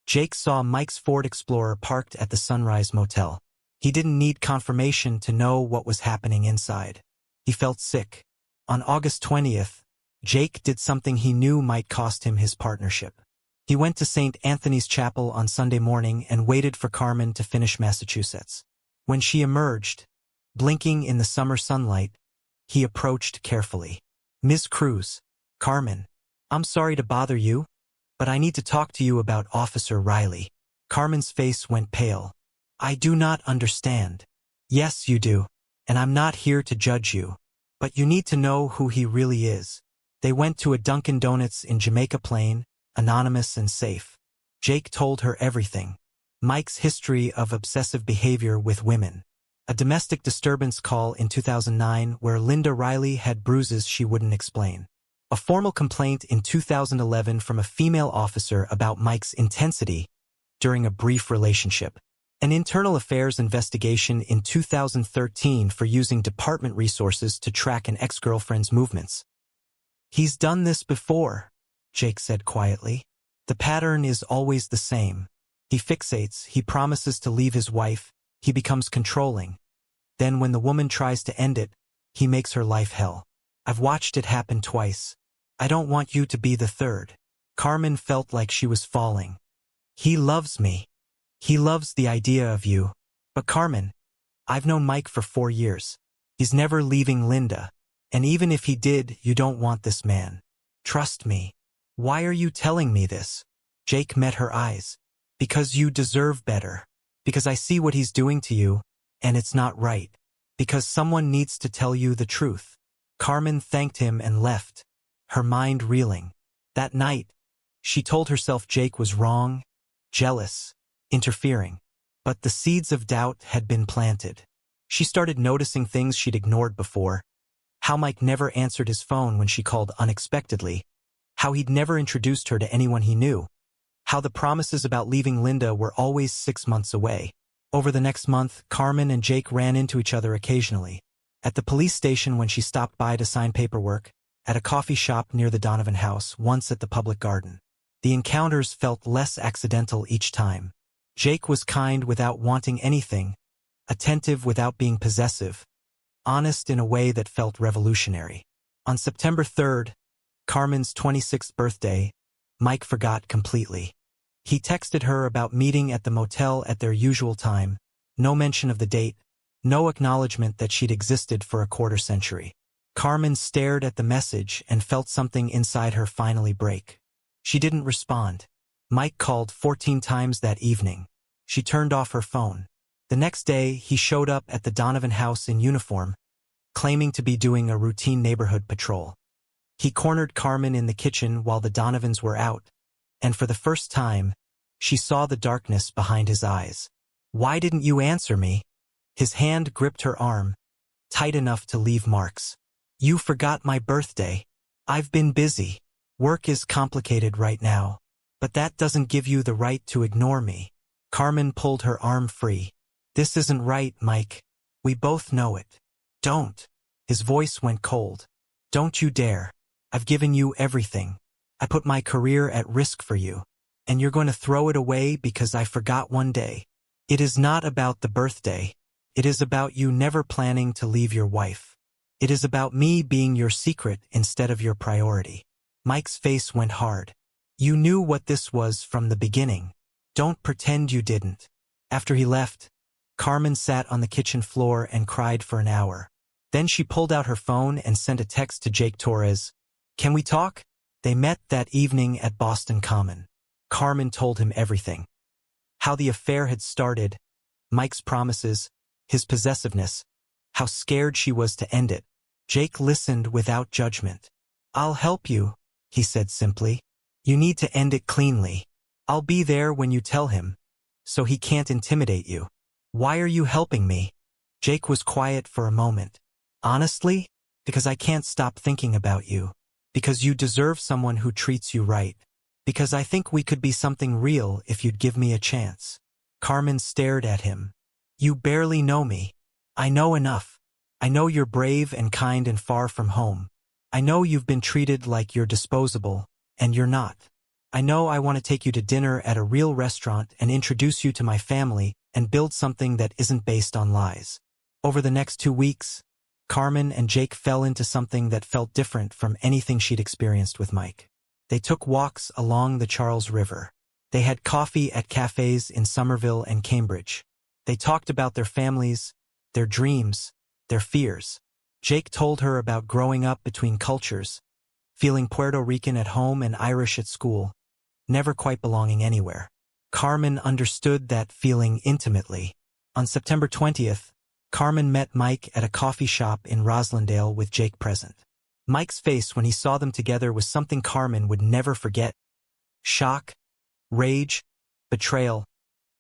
Jake saw Mike's Ford Explorer parked at the Sunrise Motel. He didn't need confirmation to know what was happening inside. He felt sick. On August 20th, Jake did something he knew might cost him his partnership. He went to St. Anthony's Chapel on Sunday morning and waited for Carmen to finish Massachusetts. When she emerged, blinking in the summer sunlight, he approached carefully. Ms. Cruz, Carmen, I'm sorry to bother you, but I need to talk to you about Officer Riley. Carmen's face went pale. I do not understand. Yes, you do, and I'm not here to judge you. But you need to know who he really is. They went to a Dunkin' Donuts in Jamaica Plain, anonymous and safe. Jake told her everything. Mike's history of obsessive behavior with women. A domestic disturbance call in 2009 where Linda Riley had bruises she wouldn't explain. A formal complaint in 2011 from a female officer about Mike's intensity during a brief relationship. An internal affairs investigation in 2013 for using department resources to track an ex-girlfriend's movements. He's done this before, Jake said quietly. The pattern is always the same. He fixates, he promises to leave his wife, he becomes controlling. Then when the woman tries to end it, he makes her life hell. I've watched it happen twice. I don't want you to be the third. Carmen felt like she was falling. He loves me. He loves the idea of you. But Carmen, I've known Mike for 4 years. He's never leaving Linda. And even if he did, you don't want this man. Trust me. Why are you telling me this? Jake met her eyes. Because you deserve better. Because I see what he's doing to you, and it's not right. Because someone needs to tell you the truth. Carmen thanked him and left, her mind reeling. That night, she told herself Jake was wrong, jealous, interfering. But the seeds of doubt had been planted. She started noticing things she'd ignored before. How Mike never answered his phone when she called unexpectedly. How he'd never introduced her to anyone he knew. How the promises about leaving Linda were always 6 months away. Over the next month, Carmen and Jake ran into each other occasionally. At the police station when she stopped by to sign paperwork, at a coffee shop near the Donovan house, once at the public garden. The encounters felt less accidental each time. Jake was kind without wanting anything, attentive without being possessive, honest in a way that felt revolutionary. On September 3rd, Carmen's 26th birthday, Mike forgot completely. He texted her about meeting at the motel at their usual time, no mention of the date, no acknowledgement that she'd existed for a quarter century. Carmen stared at the message and felt something inside her finally break. She didn't respond. Mike called 14 times that evening. She turned off her phone. The next day, he showed up at the Donovan house in uniform, claiming to be doing a routine neighborhood patrol. He cornered Carmen in the kitchen while the Donovans were out, and for the first time, she saw the darkness behind his eyes. "Why didn't you answer me?" His hand gripped her arm, tight enough to leave marks. "You forgot my birthday. I've been busy. Work is complicated right now. But that doesn't give you the right to ignore me." Carmen pulled her arm free. "This isn't right, Mike. We both know it. Don't." His voice went cold. "Don't you dare. I've given you everything. I put my career at risk for you. And you're going to throw it away because I forgot one day. It is not about the birthday. It is about you never planning to leave your wife. It is about me being your secret instead of your priority." Mike's face went hard. "You knew what this was from the beginning. Don't pretend you didn't." After he left, Carmen sat on the kitchen floor and cried for an hour. Then she pulled out her phone and sent a text to Jake Torres. "Can we talk?" They met that evening at Boston Common. Carmen told him everything. How the affair had started, Mike's promises, his possessiveness, how scared she was to end it. Jake listened without judgment. "I'll help you," he said simply. "You need to end it cleanly. I'll be there when you tell him, so he can't intimidate you." "Why are you helping me?" Jake was quiet for a moment. "Honestly, because I can't stop thinking about you. Because you deserve someone who treats you right. Because I think we could be something real if you'd give me a chance." Carmen stared at him. "You barely know me. I know enough. I know you're brave and kind and far from home. I know you've been treated like you're disposable, and you're not. I know I want to take you to dinner at a real restaurant and introduce you to my family and build something that isn't based on lies." Over the next 2 weeks, Carmen and Jake fell into something that felt different from anything she'd experienced with Mike. They took walks along the Charles River. They had coffee at cafes in Somerville and Cambridge. They talked about their families, their dreams, their fears. Jake told her about growing up between cultures, feeling Puerto Rican at home and Irish at school, never quite belonging anywhere. Carmen understood that feeling intimately. On September 20th, Carmen met Mike at a coffee shop in Roslindale with Jake present. Mike's face when he saw them together was something Carmen would never forget. Shock, rage, betrayal,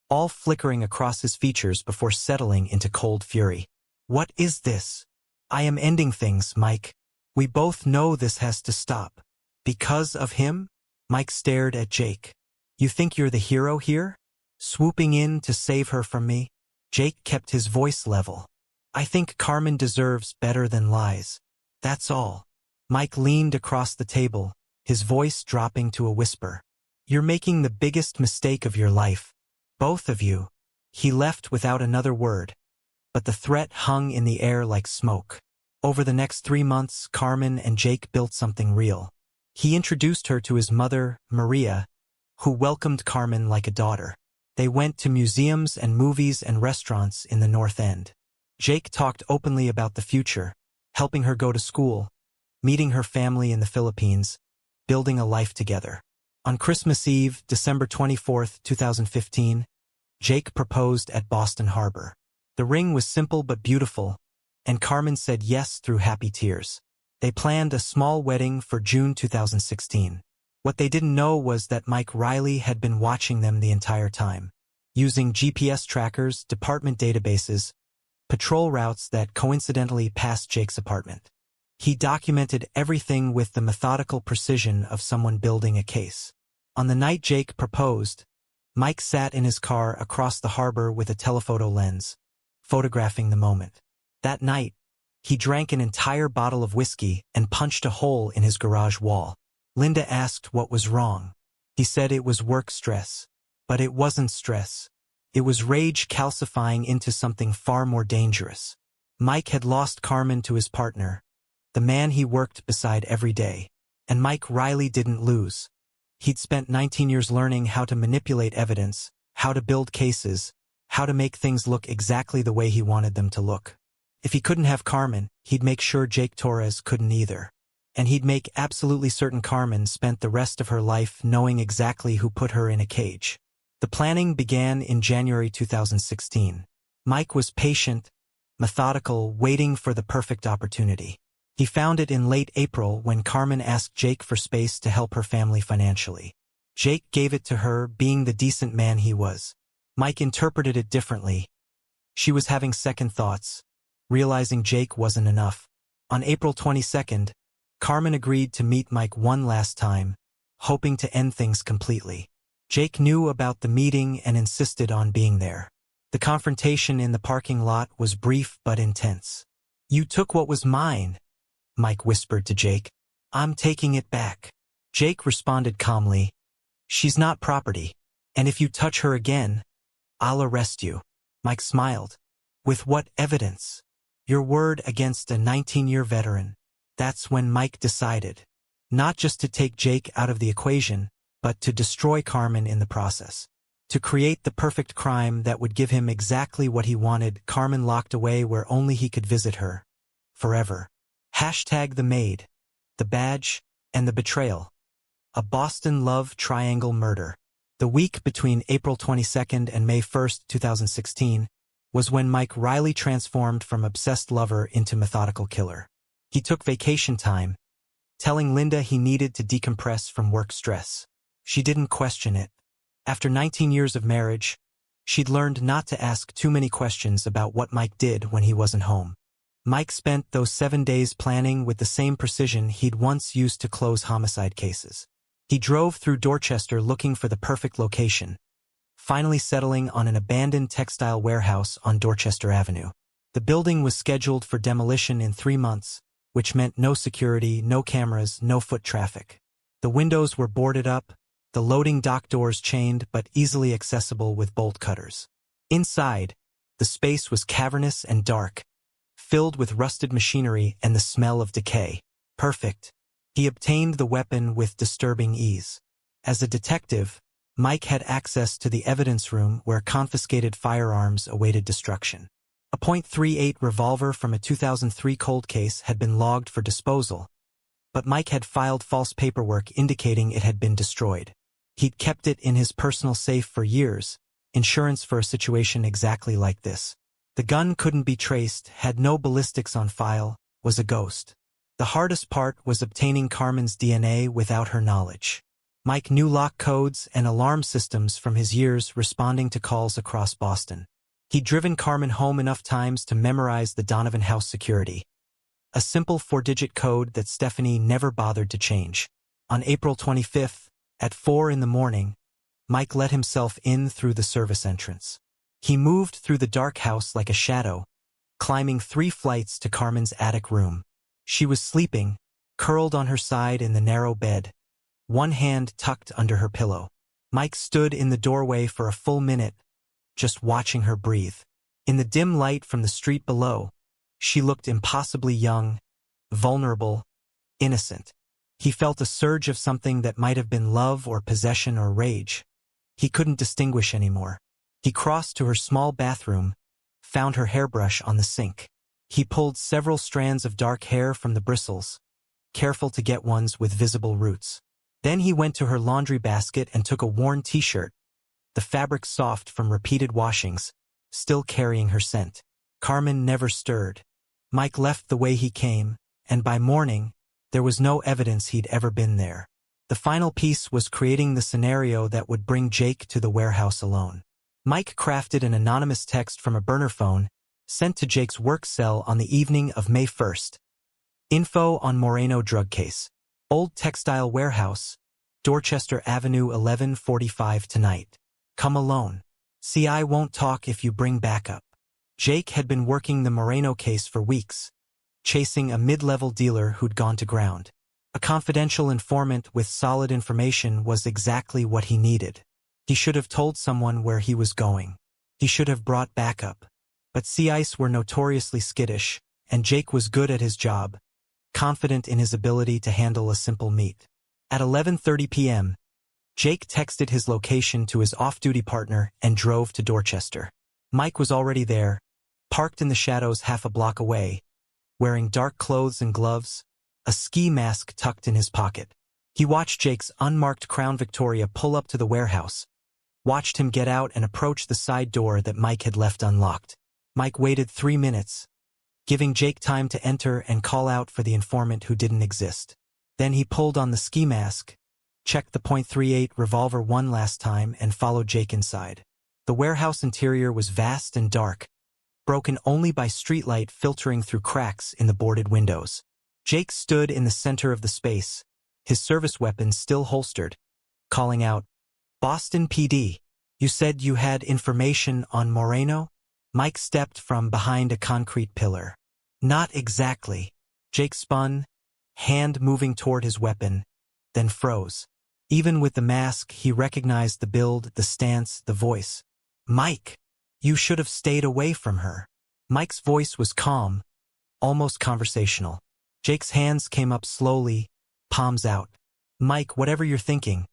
all flickering across his features before settling into cold fury. "What is this? I am ending things, Mike. We both know this has to stop." "Because of him?" Mike stared at Jake. "You think you're the hero here? Swooping in to save her from me?" Jake kept his voice level. "I think Carmen deserves better than lies. That's all." Mike leaned across the table, his voice dropping to a whisper. "You're making the biggest mistake of your life. Both of you." He left without another word, but the threat hung in the air like smoke. Over the next 3 months, Carmen and Jake built something real. He introduced her to his mother, Maria, who welcomed Carmen like a daughter. They went to museums and movies and restaurants in the North End. Jake talked openly about the future, helping her go to school, meeting her family in the Philippines, building a life together. On Christmas Eve, December 24, 2015, Jake proposed at Boston Harbor. The ring was simple but beautiful, and Carmen said yes through happy tears. They planned a small wedding for June 2016. What they didn't know was that Mike Riley had been watching them the entire time. Using GPS trackers, department databases, patrol routes that coincidentally passed Jake's apartment. He documented everything with the methodical precision of someone building a case. On the night Jake proposed, Mike sat in his car across the harbor with a telephoto lens, photographing the moment. That night, he drank an entire bottle of whiskey and punched a hole in his garage wall. Linda asked what was wrong. He said it was work stress. But it wasn't stress. It was rage calcifying into something far more dangerous. Mike had lost Carmen to his partner, the man he worked beside every day. And Mike Riley didn't lose. He'd spent 19 years learning how to manipulate evidence, how to build cases, how to make things look exactly the way he wanted them to look. If he couldn't have Carmen, he'd make sure Jake Torres couldn't either. And he'd make absolutely certain Carmen spent the rest of her life knowing exactly who put her in a cage. The planning began in January 2016. Mike was patient, methodical, waiting for the perfect opportunity. He found it in late April when Carmen asked Jake for space to help her family financially. Jake gave it to her, being the decent man he was. Mike interpreted it differently. She was having second thoughts, realizing Jake wasn't enough. On April 22nd, Carmen agreed to meet Mike one last time, hoping to end things completely. Jake knew about the meeting and insisted on being there. The confrontation in the parking lot was brief but intense. "You took what was mine," Mike whispered to Jake. "I'm taking it back." Jake responded calmly, "She's not property. And if you touch her again, I'll arrest you." Mike smiled. "With what evidence?" "Your word against a 19-year veteran." That's when Mike decided, not just to take Jake out of the equation, but to destroy Carmen in the process. To create the perfect crime that would give him exactly what he wanted, Carmen locked away where only he could visit her. Forever. Hashtag the maid, the badge, and the betrayal. A Boston love triangle murder. The week between April 22nd and May 1st, 2016, was when Mike Riley transformed from obsessed lover into methodical killer. He took vacation time, telling Linda he needed to decompress from work stress. She didn't question it. After 19 years of marriage, she'd learned not to ask too many questions about what Mike did when he wasn't home. Mike spent those 7 days planning with the same precision he'd once used to close homicide cases. He drove through Dorchester looking for the perfect location, finally settling on an abandoned textile warehouse on Dorchester Avenue. The building was scheduled for demolition in 3 months, which meant no security, no cameras, no foot traffic. The windows were boarded up, the loading dock doors chained but easily accessible with bolt cutters. Inside, the space was cavernous and dark, filled with rusted machinery and the smell of decay. Perfect. He obtained the weapon with disturbing ease. As a detective, Mike had access to the evidence room where confiscated firearms awaited destruction. A .38 revolver from a 2003 cold case had been logged for disposal, but Mike had filed false paperwork indicating it had been destroyed. He'd kept it in his personal safe for years, insurance for a situation exactly like this. The gun couldn't be traced, had no ballistics on file, was a ghost. The hardest part was obtaining Carmen's DNA without her knowledge. Mike knew lock codes and alarm systems from his years responding to calls across Boston. He'd driven Carmen home enough times to memorize the Donovan House security, a simple 4-digit code that Stephanie never bothered to change. On April 25th, at 4 in the morning, Mike let himself in through the service entrance. He moved through the dark house like a shadow, climbing 3 flights to Carmen's attic room. She was sleeping, curled on her side in the narrow bed, one hand tucked under her pillow. Mike stood in the doorway for a full minute, just watching her breathe. In the dim light from the street below, she looked impossibly young, vulnerable, innocent. He felt a surge of something that might have been love or possession or rage. He couldn't distinguish anymore. He crossed to her small bathroom, found her hairbrush on the sink. He pulled several strands of dark hair from the bristles, careful to get ones with visible roots. Then he went to her laundry basket and took a worn t-shirt, the fabric soft from repeated washings, still carrying her scent. Carmen never stirred. Mike left the way he came, and by morning, there was no evidence he'd ever been there. The final piece was creating the scenario that would bring Jake to the warehouse alone. Mike crafted an anonymous text from a burner phone, sent to Jake's work cell on the evening of May 1st. Info on Moreno drug case. Old textile warehouse, Dorchester Avenue 11:45 tonight. Come alone. CI won't talk if you bring backup. Jake had been working the Moreno case for weeks, chasing a mid-level dealer who'd gone to ground. A confidential informant with solid information was exactly what he needed. He should have told someone where he was going. He should have brought backup. But CIs were notoriously skittish, and Jake was good at his job, confident in his ability to handle a simple meet. At 11:30 p.m., Jake texted his location to his off-duty partner and drove to Dorchester. Mike was already there, parked in the shadows half a block away, wearing dark clothes and gloves, a ski mask tucked in his pocket. He watched Jake's unmarked Crown Victoria pull up to the warehouse, watched him get out and approach the side door that Mike had left unlocked. Mike waited 3 minutes, giving Jake time to enter and call out for the informant who didn't exist. Then he pulled on the ski mask, checked the .38 revolver one last time, and followed Jake inside. The warehouse interior was vast and dark, broken only by streetlight filtering through cracks in the boarded windows. Jake stood in the center of the space, his service weapon still holstered, calling out, "Boston PD, you said you had information on Moreno?" Mike stepped from behind a concrete pillar. "Not exactly." Jake spun, hand moving toward his weapon, then froze. Even with the mask, he recognized the build, the stance, the voice. "Mike, you should have stayed away from her." Mike's voice was calm, almost conversational. Jake's hands came up slowly, palms out. "Mike, whatever you're thinking,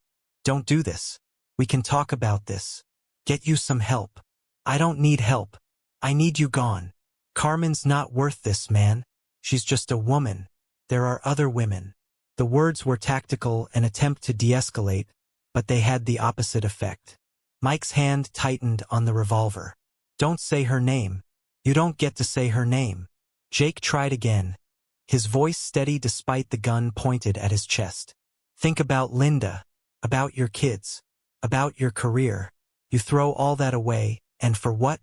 don't do this. We can talk about this. Get you some help." "I don't need help. I need you gone. Carmen's not worth this, man. She's just a woman. There are other women." The words were tactical, an attempt to de-escalate, but they had the opposite effect. Mike's hand tightened on the revolver. "Don't say her name. You don't get to say her name." Jake tried again, his voice steady despite the gun pointed at his chest. "Think about Linda, about your kids, about your career. You throw all that away, and for what?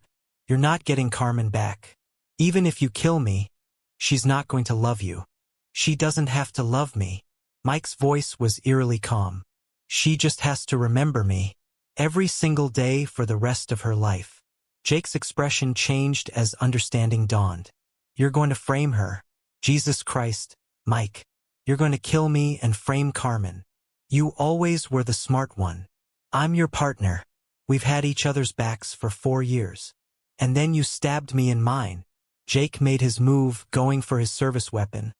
You're not getting Carmen back. Even if you kill me, she's not going to love you. She doesn't have to love me." Mike's voice was eerily calm. "She just has to remember me, every single day for the rest of her life." Jake's expression changed as understanding dawned. "You're going to frame her. Jesus Christ, Mike. You're going to kill me and frame Carmen. You always were the smart one. I'm your partner. We've had each other's backs for 4 years. And then you stabbed me in mine." Jake made his move, going for his service weapon,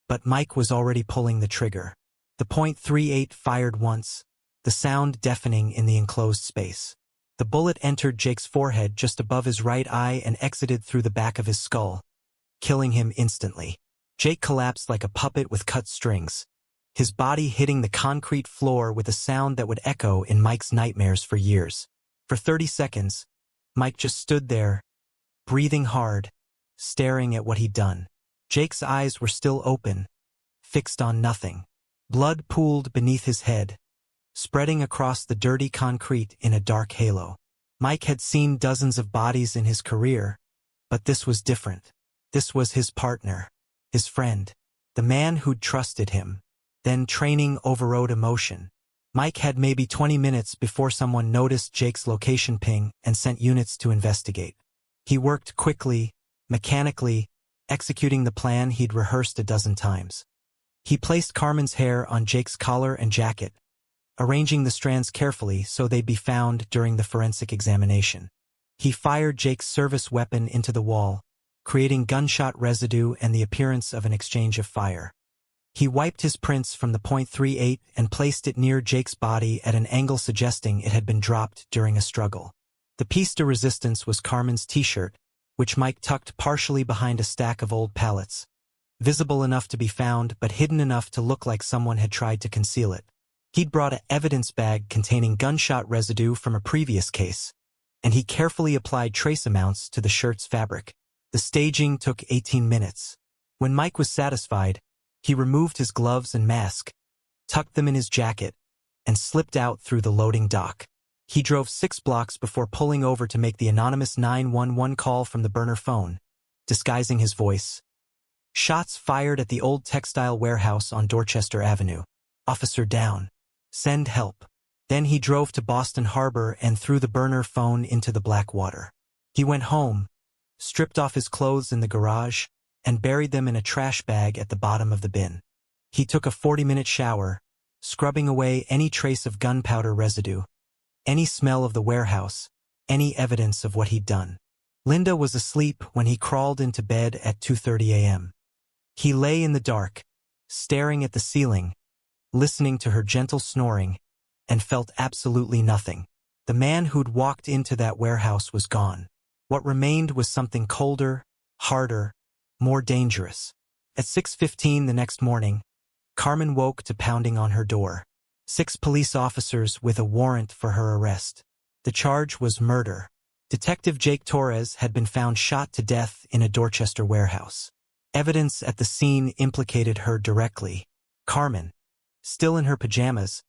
but Mike was already pulling the trigger. The .38 fired once, the sound deafening in the enclosed space. The bullet entered Jake's forehead just above his right eye and exited through the back of his skull, killing him instantly. Jake collapsed like a puppet with cut strings, his body hitting the concrete floor with a sound that would echo in Mike's nightmares for years. For 30 seconds, Mike just stood there, breathing hard, staring at what he'd done. Jake's eyes were still open, fixed on nothing. Blood pooled beneath his head, spreading across the dirty concrete in a dark halo. Mike had seen dozens of bodies in his career, but this was different. This was his partner, his friend, the man who'd trusted him. Then training overrode emotion. Mike had maybe 20 minutes before someone noticed Jake's location ping and sent units to investigate. He worked quickly, mechanically, executing the plan he'd rehearsed a dozen times. He placed Carmen's hair on Jake's collar and jacket, arranging the strands carefully so they'd be found during the forensic examination. He fired Jake's service weapon into the wall, creating gunshot residue and the appearance of an exchange of fire. He wiped his prints from the .38 and placed it near Jake's body at an angle suggesting it had been dropped during a struggle. The piece de resistance was Carmen's t-shirt, which Mike tucked partially behind a stack of old pallets, visible enough to be found but hidden enough to look like someone had tried to conceal it. He'd brought an evidence bag containing gunshot residue from a previous case, and he carefully applied trace amounts to the shirt's fabric. The staging took 18 minutes. When Mike was satisfied, he removed his gloves and mask, tucked them in his jacket, and slipped out through the loading dock. He drove 6 blocks before pulling over to make the anonymous 911 call from the burner phone, disguising his voice. Shots fired at the old textile warehouse on Dorchester Avenue. Officer down. Send help. Then he drove to Boston Harbor and threw the burner phone into the black water. He went home, stripped off his clothes in the garage, and buried them in a trash bag at the bottom of the bin. He took a 40-minute shower, scrubbing away any trace of gunpowder residue, any smell of the warehouse, any evidence of what he'd done. Linda was asleep when he crawled into bed at 2:30 a.m. He lay in the dark, staring at the ceiling, listening to her gentle snoring, and felt absolutely nothing. The man who'd walked into that warehouse was gone. What remained was something colder, harder, more dangerous. At 6:15 the next morning, Carmen woke to pounding on her door. 6 police officers with a warrant for her arrest. The charge was murder. Detective Jake Torres had been found shot to death in a Dorchester warehouse. Evidence at the scene implicated her directly. Carmen, still in her pajamas,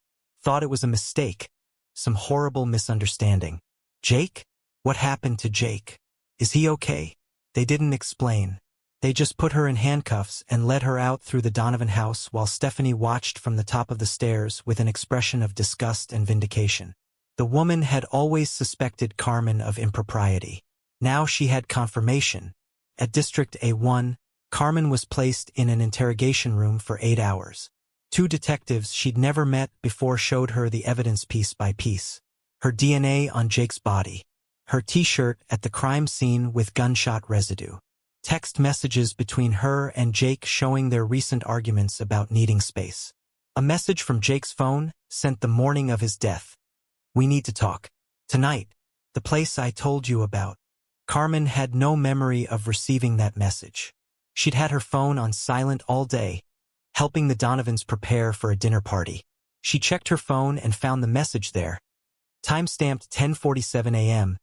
thought it was a mistake, some horrible misunderstanding. Jake? What happened to Jake? Is he okay? They didn't explain. They just put her in handcuffs and led her out through the Donovan house while Stephanie watched from the top of the stairs with an expression of disgust and vindication. The woman had always suspected Carmen of impropriety. Now she had confirmation. At District A1, Carmen was placed in an interrogation room for 8 hours. 2 detectives she'd never met before showed her the evidence piece by piece. Her DNA on Jake's body. Her t-shirt at the crime scene with gunshot residue. Text messages between her and Jake showing their recent arguments about needing space. A message from Jake's phone, sent the morning of his death. We need to talk. Tonight. The place I told you about. Carmen had no memory of receiving that message. She'd had her phone on silent all day, helping the Donovans prepare for a dinner party. She checked her phone and found the message there. Timestamped 10:47 a.m.,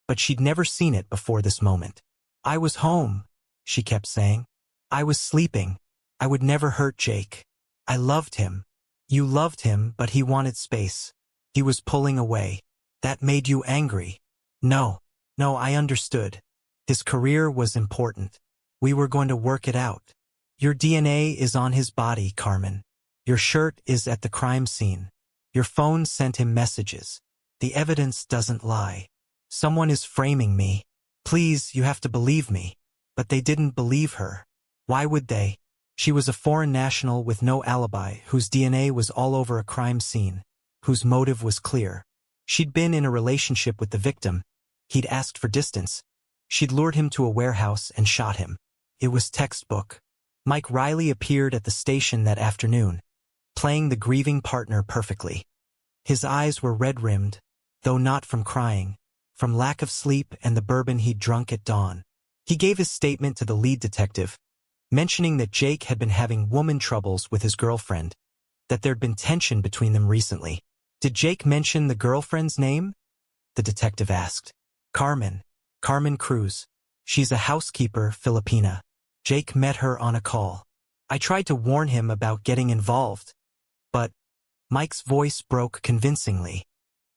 but she'd never seen it before this moment. I was home, she kept saying. I was sleeping. I would never hurt Jake. I loved him. You loved him, but he wanted space. He was pulling away. That made you angry. No, I understood. His career was important. We were going to work it out. Your DNA is on his body, Carmen. Your shirt is at the crime scene. Your phone sent him messages. The evidence doesn't lie. Someone is framing me. Please, you have to believe me. But they didn't believe her. Why would they? She was a foreign national with no alibi, whose DNA was all over a crime scene, whose motive was clear. She'd been in a relationship with the victim. He'd asked for distance. She'd lured him to a warehouse and shot him. It was textbook. Mike Riley appeared at the station that afternoon, playing the grieving partner perfectly. His eyes were red-rimmed, though not from crying, from lack of sleep and the bourbon he'd drunk at dawn. He gave his statement to the lead detective, mentioning that Jake had been having woman troubles with his girlfriend, that there'd been tension between them recently. Did Jake mention the girlfriend's name? The detective asked. Carmen Cruz. She's a housekeeper, Filipina. Jake met her on a call. I tried to warn him about getting involved, but Mike's voice broke convincingly.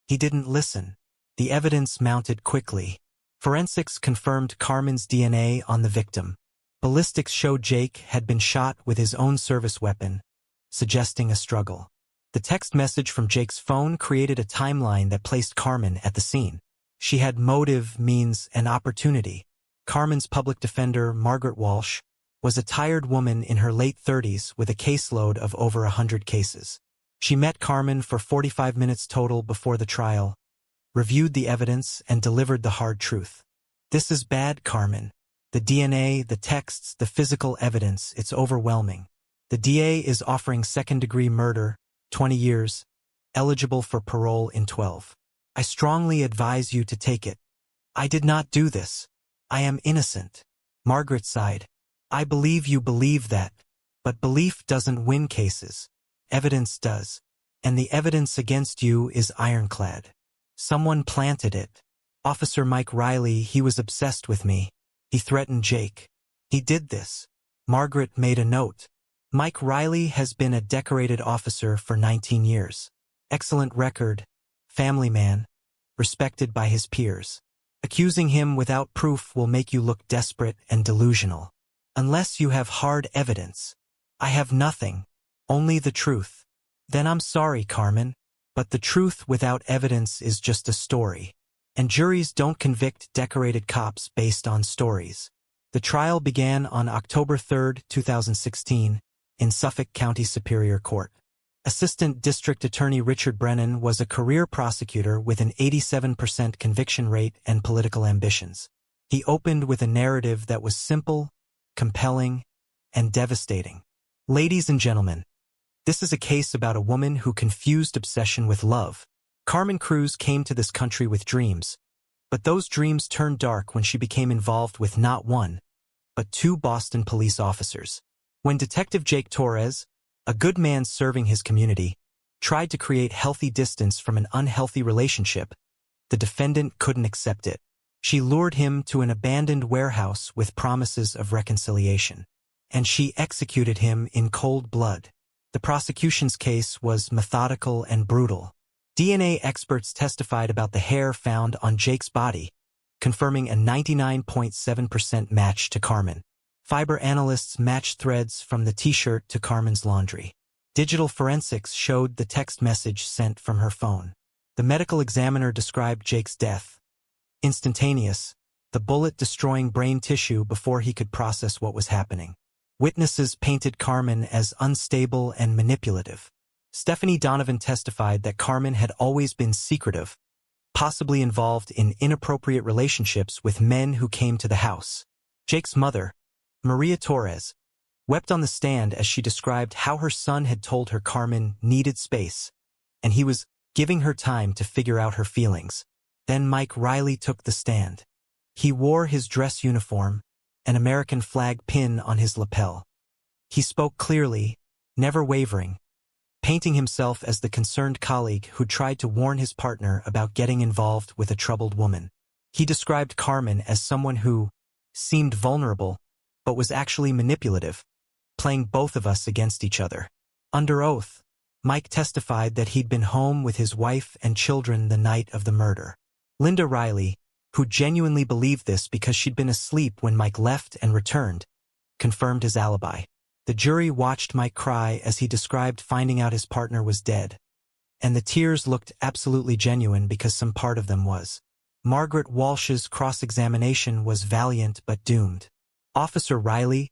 He didn't listen. The evidence mounted quickly. Forensics confirmed Carmen's DNA on the victim. Ballistics showed Jake had been shot with his own service weapon, suggesting a struggle. The text message from Jake's phone created a timeline that placed Carmen at the scene. She had motive, means, and opportunity. Carmen's public defender, Margaret Walsh, was a tired woman in her late 30s with a caseload of over 100 cases. She met Carmen for 45 minutes total before the trial, reviewed the evidence, and delivered the hard truth. This is bad, Carmen. The DNA, the texts, the physical evidence, it's overwhelming. The DA is offering second-degree murder, 20 years, eligible for parole in 12. I strongly advise you to take it. I did not do this. I am innocent. Margaret sighed. I believe you believe that, but belief doesn't win cases. Evidence does. And the evidence against you is ironclad. Someone planted it. Officer Mike Riley, he was obsessed with me. He threatened Jake. He did this. Margaret made a note. Mike Riley has been a decorated officer for 19 years. Excellent record, family man, respected by his peers. Accusing him without proof will make you look desperate and delusional. Unless you have hard evidence. I have nothing, only the truth. Then I'm sorry, Carmen, but the truth without evidence is just a story. And juries don't convict decorated cops based on stories. The trial began on October 3, 2016, in Suffolk County Superior Court. Assistant District Attorney Richard Brennan was a career prosecutor with an 87% conviction rate and political ambitions. He opened with a narrative that was simple, compelling, and devastating. Ladies and gentlemen, this is a case about a woman who confused obsession with love. Carmen Cruz came to this country with dreams, but those dreams turned dark when she became involved with not one, but two Boston police officers. When Detective Jake Torres, a good man serving his community, tried to create healthy distance from an unhealthy relationship, the defendant couldn't accept it. She lured him to an abandoned warehouse with promises of reconciliation, and she executed him in cold blood. The prosecution's case was methodical and brutal. DNA experts testified about the hair found on Jake's body, confirming a 99.7% match to Carmen. Fiber analysts matched threads from the t-shirt to Carmen's laundry. Digital forensics showed the text message sent from her phone. The medical examiner described Jake's death. Instantaneous, the bullet destroying brain tissue before he could process what was happening. Witnesses painted Carmen as unstable and manipulative. Stephanie Donovan testified that Carmen had always been secretive, possibly involved in inappropriate relationships with men who came to the house. Jake's mother, Maria Torres, wept on the stand as she described how her son had told her Carmen needed space, and he was giving her time to figure out her feelings. Then Mike Riley took the stand. He wore his dress uniform, an American flag pin on his lapel. He spoke clearly, never wavering, painting himself as the concerned colleague who tried to warn his partner about getting involved with a troubled woman. He described Carmen as someone who seemed vulnerable, but was actually manipulative, playing both of us against each other. Under oath, Mike testified that he'd been home with his wife and children the night of the murder. Linda Riley, who genuinely believed this because she'd been asleep when Mike left and returned, confirmed his alibi. The jury watched Mike cry as he described finding out his partner was dead, and the tears looked absolutely genuine because some part of them was. Margaret Walsh's cross-examination was valiant but doomed. Officer Riley,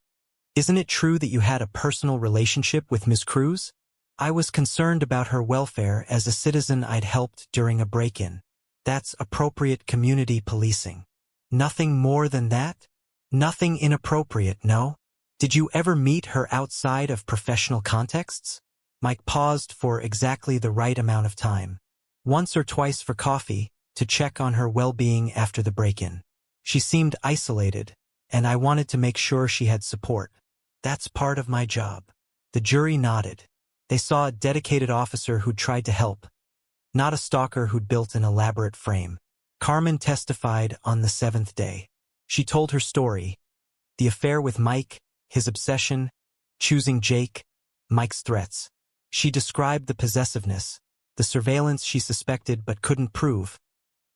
isn't it true that you had a personal relationship with Ms. Cruz? I was concerned about her welfare as a citizen I'd helped during a break-in. That's appropriate community policing. Nothing more than that? Nothing inappropriate, no? Did you ever meet her outside of professional contexts? Mike paused for exactly the right amount of time. Once or twice for coffee, to check on her well-being after the break-in. She seemed isolated, and I wanted to make sure she had support. That's part of my job. The jury nodded. They saw a dedicated officer who'd tried to help, not a stalker who'd built an elaborate frame. Carmen testified on the 7th day. She told her story, the affair with Mike, his obsession, choosing Jake, Mike's threats. She described the possessiveness, the surveillance she suspected but couldn't prove,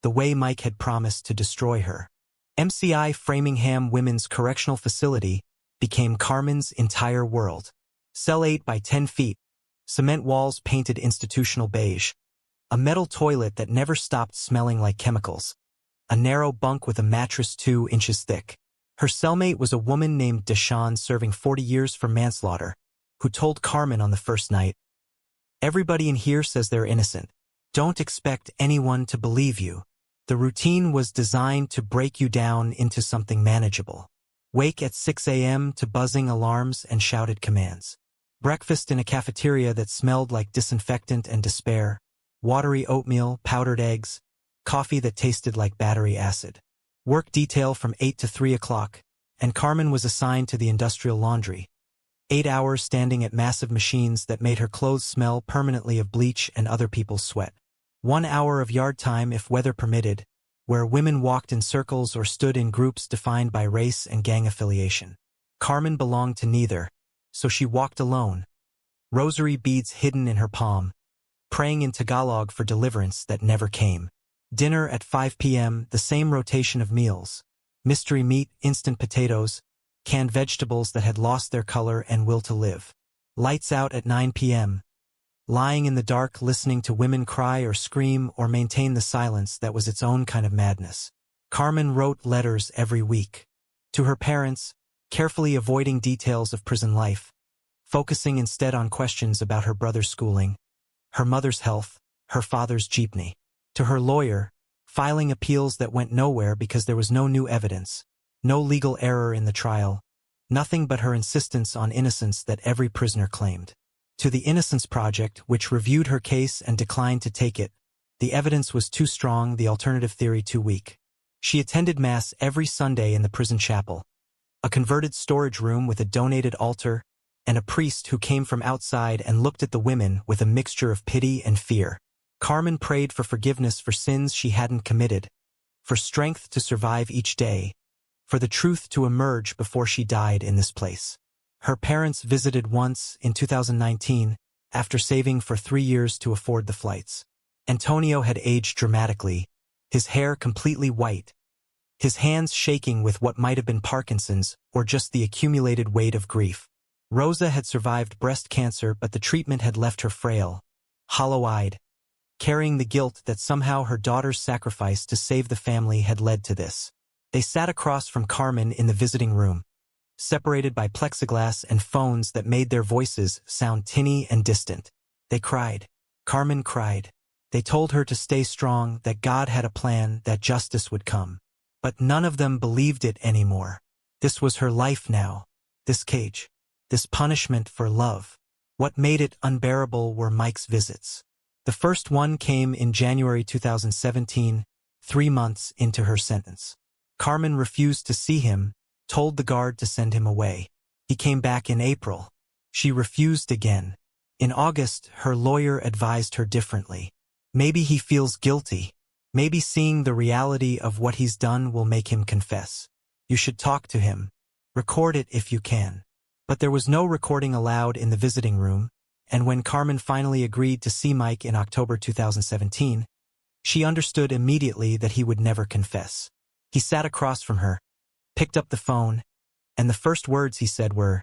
the way Mike had promised to destroy her. MCI Framingham Women's Correctional Facility became Carmen's entire world. Cell 8 by 10 feet, cement walls painted institutional beige, a metal toilet that never stopped smelling like chemicals, a narrow bunk with a mattress 2 inches thick. Her cellmate was a woman named Deshawn serving 40 years for manslaughter, who told Carmen on the first night, "Everybody in here says they're innocent. Don't expect anyone to believe you." The routine was designed to break you down into something manageable. Wake at 6 a.m. to buzzing alarms and shouted commands. Breakfast in a cafeteria that smelled like disinfectant and despair. Watery oatmeal, powdered eggs, coffee that tasted like battery acid. Work detail from 8 to 3 o'clock, and Carmen was assigned to the industrial laundry. 8 hours standing at massive machines that made her clothes smell permanently of bleach and other people's sweat. 1 hour of yard time if weather permitted, where women walked in circles or stood in groups defined by race and gang affiliation. Carmen belonged to neither, so she walked alone, rosary beads hidden in her palm, praying in Tagalog for deliverance that never came. Dinner at 5 p.m., the same rotation of meals. Mystery meat, instant potatoes, canned vegetables that had lost their color and will to live. Lights out at 9 p.m. Lying in the dark listening to women cry or scream or maintain the silence that was its own kind of madness. Carmen wrote letters every week. To her parents, carefully avoiding details of prison life, focusing instead on questions about her brother's schooling, her mother's health, her father's jeepney. To her lawyer, filing appeals that went nowhere because there was no new evidence, no legal error in the trial, nothing but her insistence on innocence that every prisoner claimed. To the Innocence Project, which reviewed her case and declined to take it, the evidence was too strong, the alternative theory too weak. She attended Mass every Sunday in the prison chapel, a converted storage room with a donated altar, and a priest who came from outside and looked at the women with a mixture of pity and fear. Carmen prayed for forgiveness for sins she hadn't committed, for strength to survive each day, for the truth to emerge before she died in this place. Her parents visited once in 2019, after saving for 3 years to afford the flights. Antonio had aged dramatically, his hair completely white, his hands shaking with what might have been Parkinson's or just the accumulated weight of grief. Rosa had survived breast cancer, but the treatment had left her frail, hollow-eyed, carrying the guilt that somehow her daughter's sacrifice to save the family had led to this. They sat across from Carmen in the visiting room, separated by plexiglass and phones that made their voices sound tinny and distant. They cried. Carmen cried. They told her to stay strong, that God had a plan, that justice would come. But none of them believed it anymore. This was her life now, this cage, this punishment for love. What made it unbearable were Mike's visits. The first one came in January 2017, 3 months into her sentence. Carmen refused to see him, told the guard to send him away. He came back in April. She refused again. In August, her lawyer advised her differently. Maybe he feels guilty. Maybe seeing the reality of what he's done will make him confess. You should talk to him. Record it if you can. But there was no recording allowed in the visiting room, and when Carmen finally agreed to see Mike in October 2017, she understood immediately that he would never confess. He sat across from her, picked up the phone, and the first words he said were,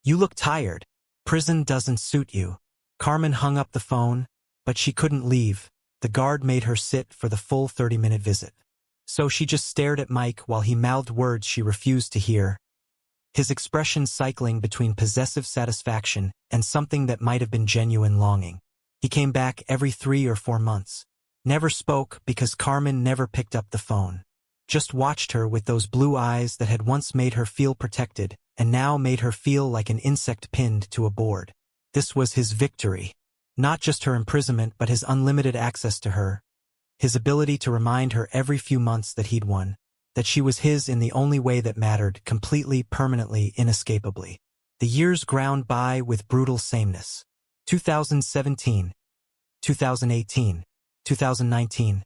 "You look tired. Prison doesn't suit you." Carmen hung up the phone, but she couldn't leave. The guard made her sit for the full 30-minute visit. So she just stared at Mike while he mouthed words she refused to hear, his expression cycling between possessive satisfaction and something that might have been genuine longing. He came back every 3 or 4 months. Never spoke because Carmen never picked up the phone. Just watched her with those blue eyes that had once made her feel protected and now made her feel like an insect pinned to a board. This was his victory. Not just her imprisonment, but his unlimited access to her. His ability to remind her every few months that he'd won, that she was his in the only way that mattered, completely, permanently, inescapably. The years ground by with brutal sameness. 2017, 2018, 2019.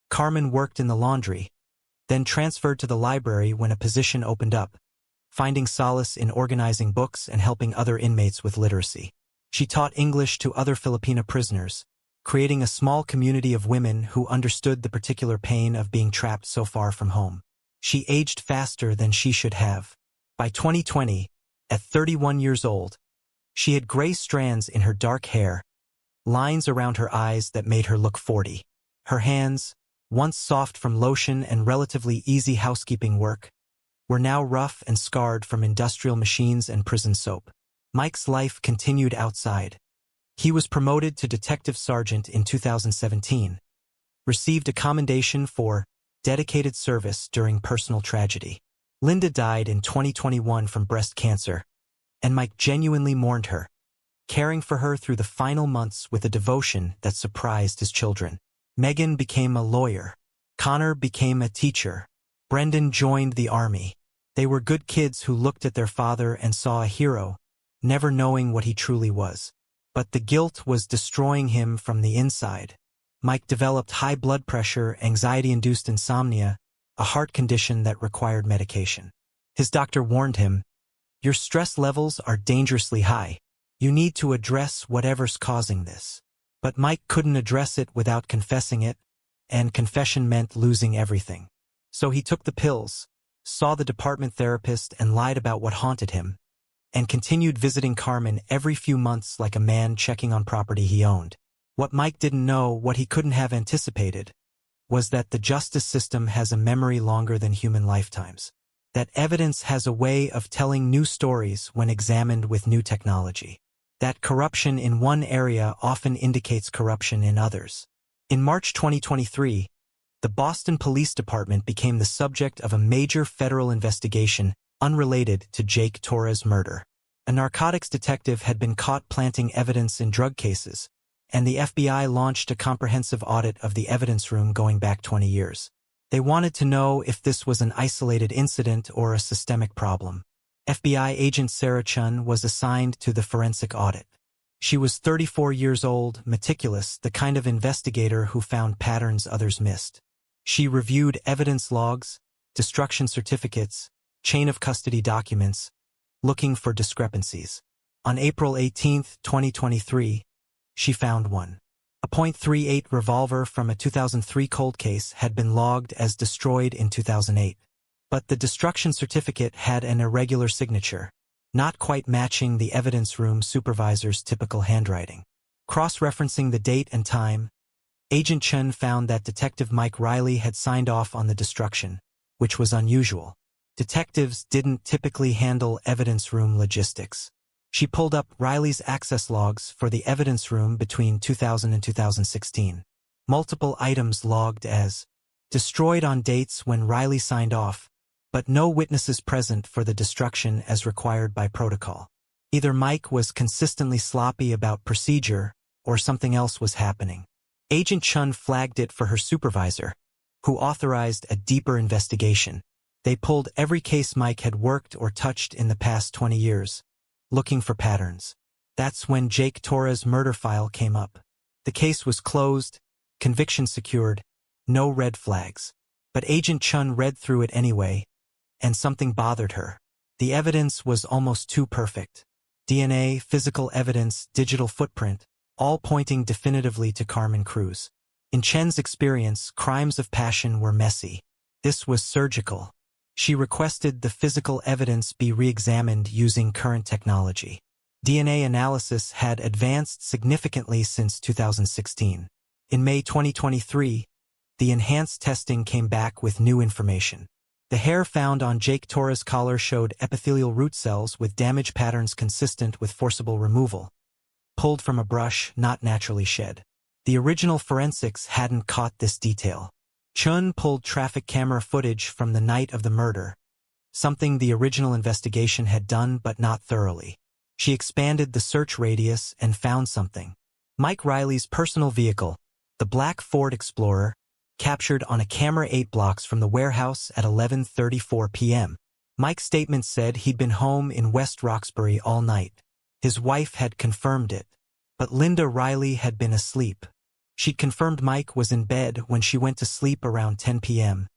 Carmen worked in the laundry, then transferred to the library when a position opened up, finding solace in organizing books and helping other inmates with literacy. She taught English to other Filipina prisoners, creating a small community of women who understood the particular pain of being trapped so far from home. She aged faster than she should have. By 2020, at 31 years old, she had gray strands in her dark hair, lines around her eyes that made her look 40. Her hands, once soft from lotion and relatively easy housekeeping work, were now rough and scarred from industrial machines and prison soap. Mike's life continued outside. He was promoted to detective sergeant in 2017, received a commendation for dedicated service during personal tragedy. Linda died in 2021 from breast cancer, and Mike genuinely mourned her, caring for her through the final months with a devotion that surprised his children. Megan became a lawyer. Connor became a teacher. Brendan joined the army. They were good kids who looked at their father and saw a hero, never knowing what he truly was. But the guilt was destroying him from the inside. Mike developed high blood pressure, anxiety-induced insomnia, a heart condition that required medication. His doctor warned him, "Your stress levels are dangerously high. You need to address whatever's causing this." But Mike couldn't address it without confessing it, and confession meant losing everything. So he took the pills, saw the department therapist and lied about what haunted him, and continued visiting Carmen every few months like a man checking on property he owned. What Mike didn't know, what he couldn't have anticipated, was that the justice system has a memory longer than human lifetimes. That evidence has a way of telling new stories when examined with new technology. That corruption in one area often indicates corruption in others. In March 2023, the Boston Police Department became the subject of a major federal investigation unrelated to Jake Torres' murder. A narcotics detective had been caught planting evidence in drug cases, and the FBI launched a comprehensive audit of the evidence room going back 20 years. They wanted to know if this was an isolated incident or a systemic problem. FBI agent Sarah Chun was assigned to the forensic audit. She was 34 years old, meticulous, the kind of investigator who found patterns others missed. She reviewed evidence logs, destruction certificates, chain of custody documents, looking for discrepancies. On April 18, 2023, she found one. A .38 revolver from a 2003 cold case had been logged as destroyed in 2008. But the destruction certificate had an irregular signature, not quite matching the evidence room supervisor's typical handwriting. Cross-referencing the date and time, Agent Chen found that Detective Mike Riley had signed off on the destruction, which was unusual. Detectives didn't typically handle evidence room logistics. She pulled up Riley's access logs for the evidence room between 2000 and 2016. Multiple items logged as destroyed on dates when Riley signed off, but no witnesses present for the destruction as required by protocol. Either Mike was consistently sloppy about procedure, or something else was happening. Agent Chun flagged it for her supervisor, who authorized a deeper investigation. They pulled every case Mike had worked or touched in the past 20 years, looking for patterns. That's when Jake Torres' murder file came up. The case was closed, conviction secured, no red flags. But Agent Chun read through it anyway, and something bothered her. The evidence was almost too perfect. DNA, physical evidence, digital footprint, all pointing definitively to Carmen Cruz. In Chen's experience, crimes of passion were messy. This was surgical. She requested the physical evidence be re-examined using current technology. DNA analysis had advanced significantly since 2016. In May 2023, the enhanced testing came back with new information. The hair found on Jake Torres' collar showed epithelial root cells with damage patterns consistent with forcible removal, pulled from a brush, not naturally shed. The original forensics hadn't caught this detail. Chun pulled traffic camera footage from the night of the murder, something the original investigation had done but not thoroughly. She expanded the search radius and found something. Mike Riley's personal vehicle, the black Ford Explorer, captured on a camera 8 blocks from the warehouse at 11:34 p.m. Mike's statement said he'd been home in West Roxbury all night. His wife had confirmed it, but Linda Riley had been asleep. She'd confirmed Mike was in bed when she went to sleep around 10 p.m.,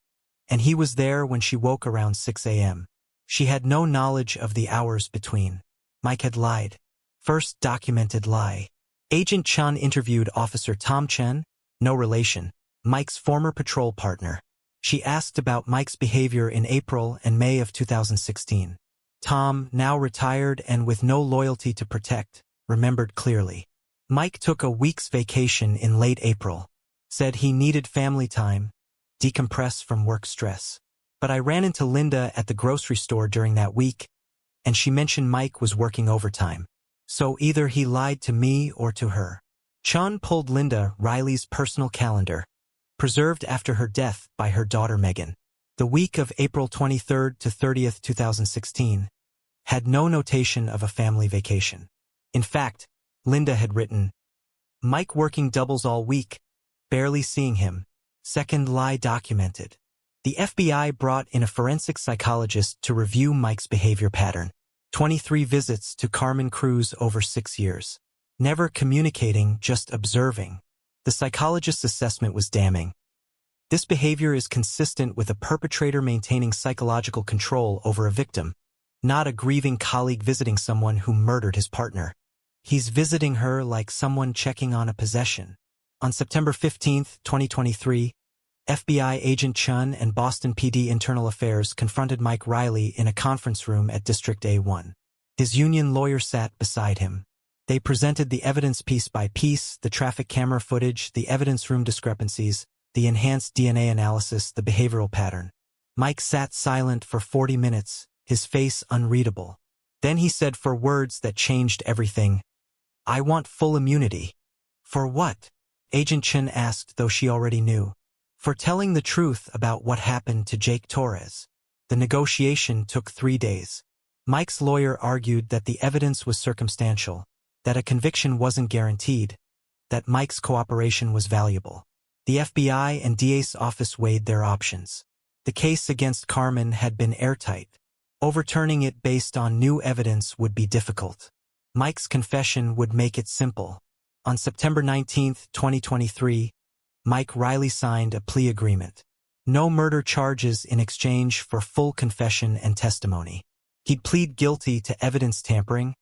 and he was there when she woke around 6 a.m. She had no knowledge of the hours between. Mike had lied. First documented lie. Agent Chun interviewed Officer Tom Chen, no relation, Mike's former patrol partner. She asked about Mike's behavior in April and May of 2016. Tom, now retired and with no loyalty to protect, remembered clearly. Mike took a week's vacation in late April. Said he needed family time, decompress from work stress. But I ran into Linda at the grocery store during that week, and she mentioned Mike was working overtime. So either he lied to me or to her. Chun pulled Linda Riley's personal calendar, preserved after her death by her daughter Megan. The week of April 23rd to 30th, 2016, had no notation of a family vacation. In fact, Linda had written, Mike working doubles all week, barely seeing him. Second lie documented. The FBI brought in a forensic psychologist to review Mike's behavior pattern. 23 visits to Carmen Cruz over 6 years. Never communicating, just observing. The psychologist's assessment was damning. This behavior is consistent with a perpetrator maintaining psychological control over a victim, not a grieving colleague visiting someone who murdered his partner. He's visiting her like someone checking on a possession. On September 15, 2023, FBI agent Chun and Boston PD Internal Affairs confronted Mike Riley in a conference room at District A1. His union lawyer sat beside him. They presented the evidence piece by piece, the traffic camera footage, the evidence room discrepancies, the enhanced DNA analysis, the behavioral pattern. Mike sat silent for 40 minutes, his face unreadable. Then he said four words that changed everything. "I want full immunity." "For what?" Agent Chen asked, though she already knew. "For telling the truth about what happened to Jake Torres." The negotiation took 3 days. Mike's lawyer argued that the evidence was circumstantial, that a conviction wasn't guaranteed, that Mike's cooperation was valuable. The FBI and DA's office weighed their options. The case against Carmen had been airtight. Overturning it based on new evidence would be difficult. Mike's confession would make it simple. On September 19, 2023, Mike Riley signed a plea agreement. No murder charges in exchange for full confession and testimony. He'd plead guilty to evidence tampering,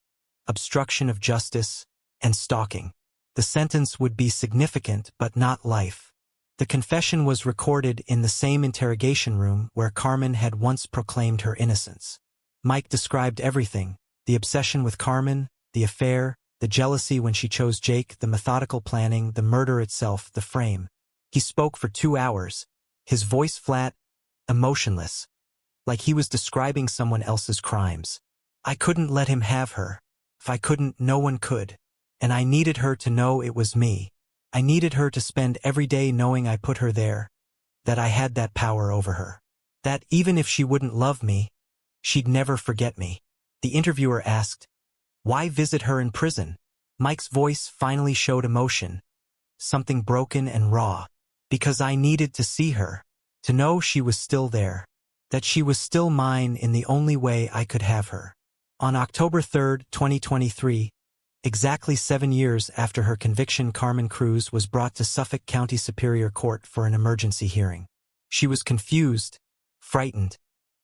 obstruction of justice, and stalking. The sentence would be significant but not life. The confession was recorded in the same interrogation room where Carmen had once proclaimed her innocence. Mike described everything: the obsession with Carmen, the affair, the jealousy when she chose Jake, the methodical planning, the murder itself, the frame. He spoke for 2 hours, his voice flat, emotionless, like he was describing someone else's crimes. "I couldn't let him have her. If I couldn't, no one could. And I needed her to know it was me. I needed her to spend every day knowing I put her there, that I had that power over her. That even if she wouldn't love me, she'd never forget me." The interviewer asked, "Why visit her in prison?" Mike's voice finally showed emotion, something broken and raw. "Because I needed to see her, to know she was still there, that she was still mine in the only way I could have her." On October 3, 2023, exactly 7 years after her conviction, Carmen Cruz was brought to Suffolk County Superior Court for an emergency hearing. She was confused, frightened,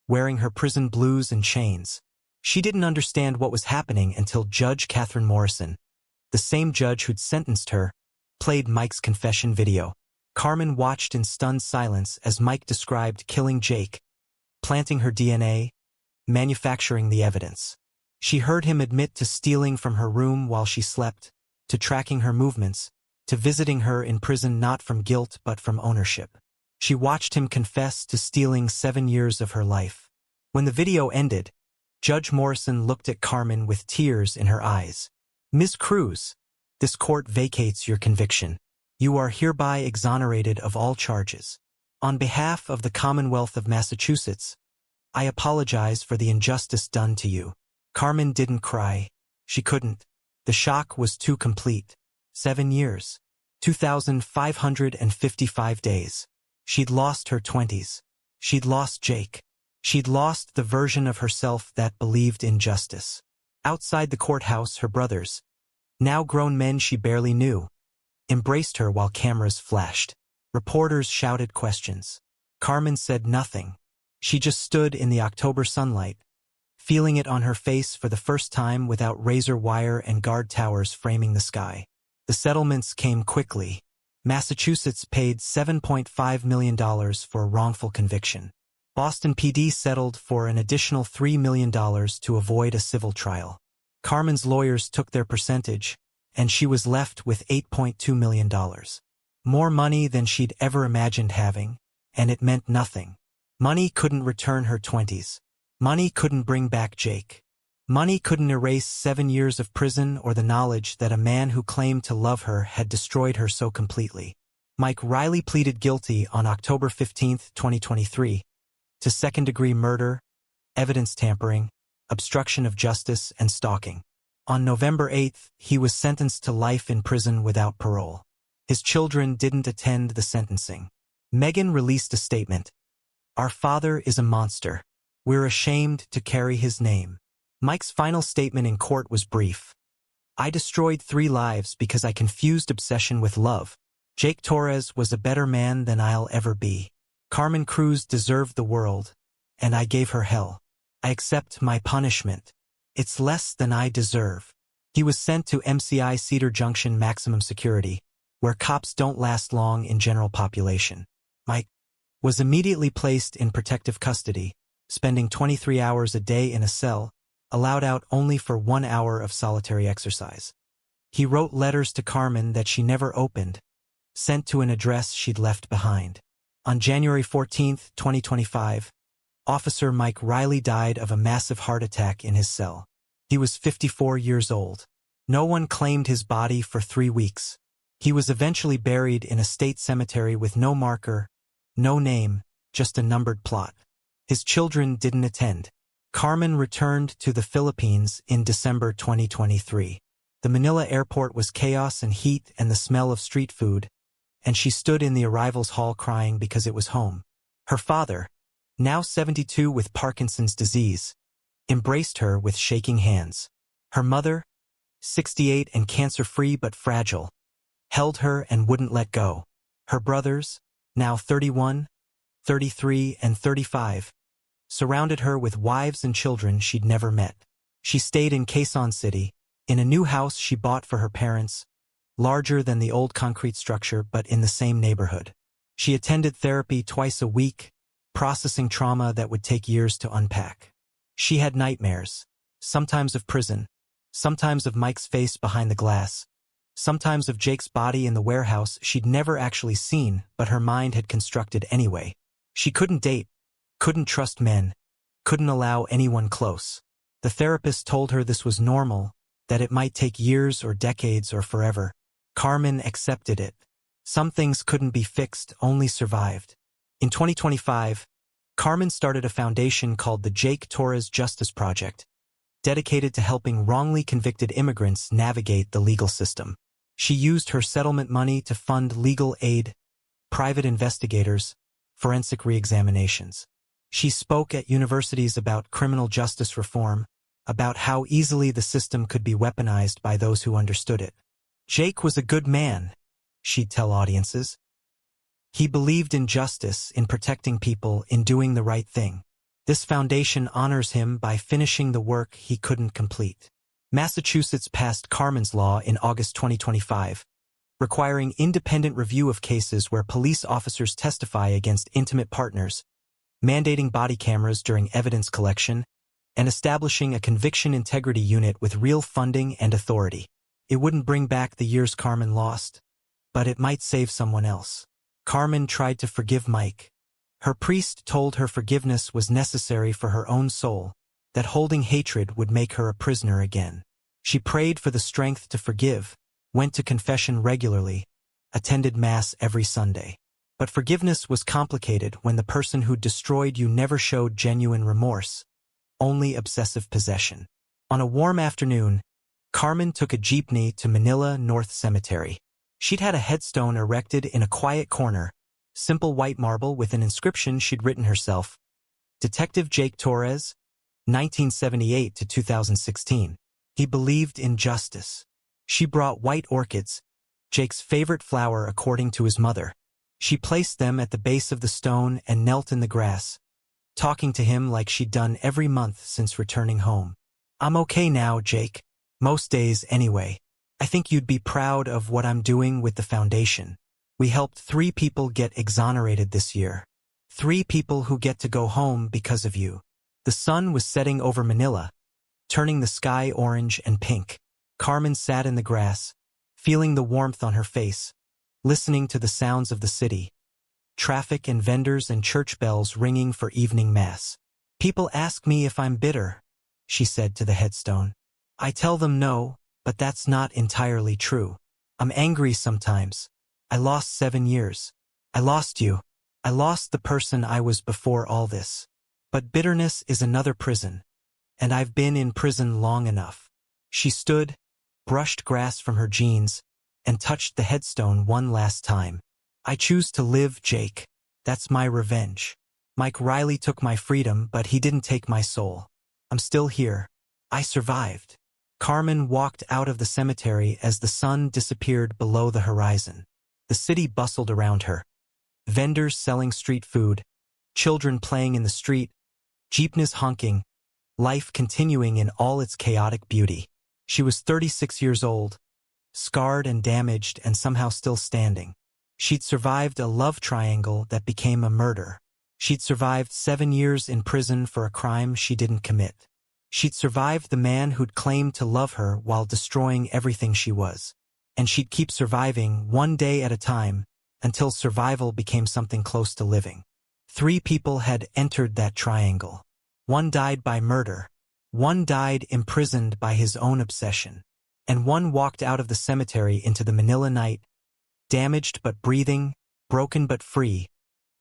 wearing her prison blues and chains. She didn't understand what was happening until Judge Catherine Morrison, the same judge who'd sentenced her, played Mike's confession video. Carmen watched in stunned silence as Mike described killing Jake, planting her DNA, manufacturing the evidence. She heard him admit to stealing from her room while she slept, to tracking her movements, to visiting her in prison not from guilt but from ownership. She watched him confess to stealing 7 years of her life. When the video ended, Judge Morrison looked at Carmen with tears in her eyes. "Ms. Cruz, this court vacates your conviction. You are hereby exonerated of all charges. On behalf of the Commonwealth of Massachusetts, I apologize for the injustice done to you." Carmen didn't cry. She couldn't. The shock was too complete. 7 years. 2,555 days. She'd lost her 20s. She'd lost Jake. She'd lost the version of herself that believed in justice. Outside the courthouse, her brothers, now grown men she barely knew, embraced her while cameras flashed. Reporters shouted questions. Carmen said nothing. She just stood in the October sunlight, feeling it on her face for the first time without razor wire and guard towers framing the sky. The settlements came quickly. Massachusetts paid $7.5 million for a wrongful conviction. Boston PD settled for an additional $3 million to avoid a civil trial. Carmen's lawyers took their percentage, and she was left with $8.2 million. More money than she'd ever imagined having, and it meant nothing. Money couldn't return her 20s. Money couldn't bring back Jake. Money couldn't erase 7 years of prison or the knowledge that a man who claimed to love her had destroyed her so completely. Mike Riley pleaded guilty on October 15, 2023, to second-degree murder, evidence tampering, obstruction of justice, and stalking. On November 8, he was sentenced to life in prison without parole. His children didn't attend the sentencing. Megan released a statement. "Our father is a monster. We're ashamed to carry his name." Mike's final statement in court was brief. "I destroyed 3 lives because I confused obsession with love. Jake Torres was a better man than I'll ever be. Carmen Cruz deserved the world, and I gave her hell. I accept my punishment. It's less than I deserve." He was sent to MCI Cedar Junction Maximum Security, where cops don't last long in general population. Mike was immediately placed in protective custody, spending 23 hours a day in a cell, allowed out only for 1 hour of solitary exercise. He wrote letters to Carmen that she never opened, sent to an address she'd left behind. On January 14, 2025, Officer Mike Riley died of a massive heart attack in his cell. He was 54 years old. No one claimed his body for 3 weeks. He was eventually buried in a state cemetery with no marker, no name, just a numbered plot. His children didn't attend. Carmen returned to the Philippines in December 2023. The Manila airport was chaos and heat and the smell of street food, and she stood in the arrivals hall crying because it was home. Her father, now 72 with Parkinson's disease, embraced her with shaking hands. Her mother, 68 and cancer-free but fragile, held her and wouldn't let go. Her brothers, now 31, 33, and 35, surrounded her with wives and children she'd never met. She stayed in Quezon City, in a new house she bought for her parents, larger than the old concrete structure but in the same neighborhood. She attended therapy twice a week, processing trauma that would take years to unpack. She had nightmares, sometimes of prison, sometimes of Mike's face behind the glass, sometimes of Jake's body in the warehouse she'd never actually seen but her mind had constructed anyway. She couldn't date, couldn't trust men, couldn't allow anyone close. The therapist told her this was normal, that it might take years or decades or forever. Carmen accepted it. Some things couldn't be fixed, only survived. In 2025, Carmen started a foundation called the Jake Torres Justice Project, dedicated to helping wrongly convicted immigrants navigate the legal system. She used her settlement money to fund legal aid, private investigators, forensic re-examinations. She spoke at universities about criminal justice reform, about how easily the system could be weaponized by those who understood it. Jake was a good man, she'd tell audiences. He believed in justice, in protecting people, in doing the right thing. This foundation honors him by finishing the work he couldn't complete. Massachusetts passed Carmen's Law in August 2025, requiring independent review of cases where police officers testify against intimate partners, mandating body cameras during evidence collection, and establishing a conviction integrity unit with real funding and authority. It wouldn't bring back the years Carmen lost, but it might save someone else. Carmen tried to forgive Mike. Her priest told her forgiveness was necessary for her own soul, that holding hatred would make her a prisoner again. She prayed for the strength to forgive, went to confession regularly, attended Mass every Sunday. But forgiveness was complicated when the person who destroyed you never showed genuine remorse, only obsessive possession. On a warm afternoon, Carmen took a jeepney to Manila North Cemetery. She'd had a headstone erected in a quiet corner, simple white marble with an inscription she'd written herself. Detective Jake Torres, 1978 to 2016. He believed in justice. She brought white orchids, Jake's favorite flower according to his mother. She placed them at the base of the stone and knelt in the grass, talking to him like she'd done every month since returning home. "I'm okay now, Jake. Most days anyway. I think you'd be proud of what I'm doing with the foundation. We helped 3 people get exonerated this year. 3 people who get to go home because of you." The sun was setting over Manila, turning the sky orange and pink. Carmen sat in the grass, feeling the warmth on her face, listening to the sounds of the city, traffic and vendors and church bells ringing for evening mass. "People ask me if I'm bitter," she said to the headstone. "I tell them no, but that's not entirely true. I'm angry sometimes. I lost 7 years. I lost you. I lost the person I was before all this. But bitterness is another prison, and I've been in prison long enough." She stood, brushed grass from her jeans, and touched the headstone one last time. "I choose to live, Jake. That's my revenge. Mike Riley took my freedom, but he didn't take my soul. I'm still here. I survived." Carmen walked out of the cemetery as the sun disappeared below the horizon. The city bustled around her. Vendors selling street food, children playing in the street, jeepneys honking, life continuing in all its chaotic beauty. She was 36 years old, scarred and damaged and somehow still standing. She'd survived a love triangle that became a murder. She'd survived 7 years in prison for a crime she didn't commit. She'd survived the man who'd claimed to love her while destroying everything she was. And she'd keep surviving one day at a time until survival became something close to living. 3 people had entered that triangle. 1 died by murder. 1 died imprisoned by his own obsession. And 1 walked out of the cemetery into the Manila night, damaged but breathing, broken but free,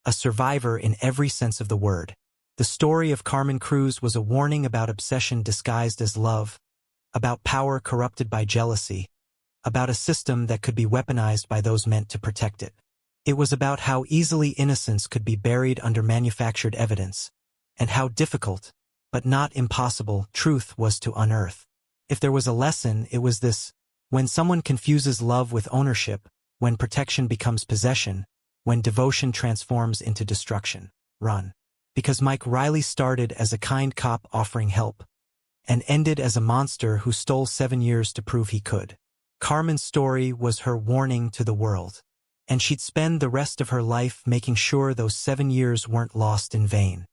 a survivor in every sense of the word. The story of Carmen Cruz was a warning about obsession disguised as love, about power corrupted by jealousy, about a system that could be weaponized by those meant to protect it. It was about how easily innocence could be buried under manufactured evidence, and how difficult, but not impossible, truth was to unearth. If there was a lesson, it was this: when someone confuses love with ownership, when protection becomes possession, when devotion transforms into destruction, run. Because Mike Riley started as a kind cop offering help, and ended as a monster who stole 7 years to prove he could. Carmen's story was her warning to the world, and she'd spend the rest of her life making sure those 7 years weren't lost in vain.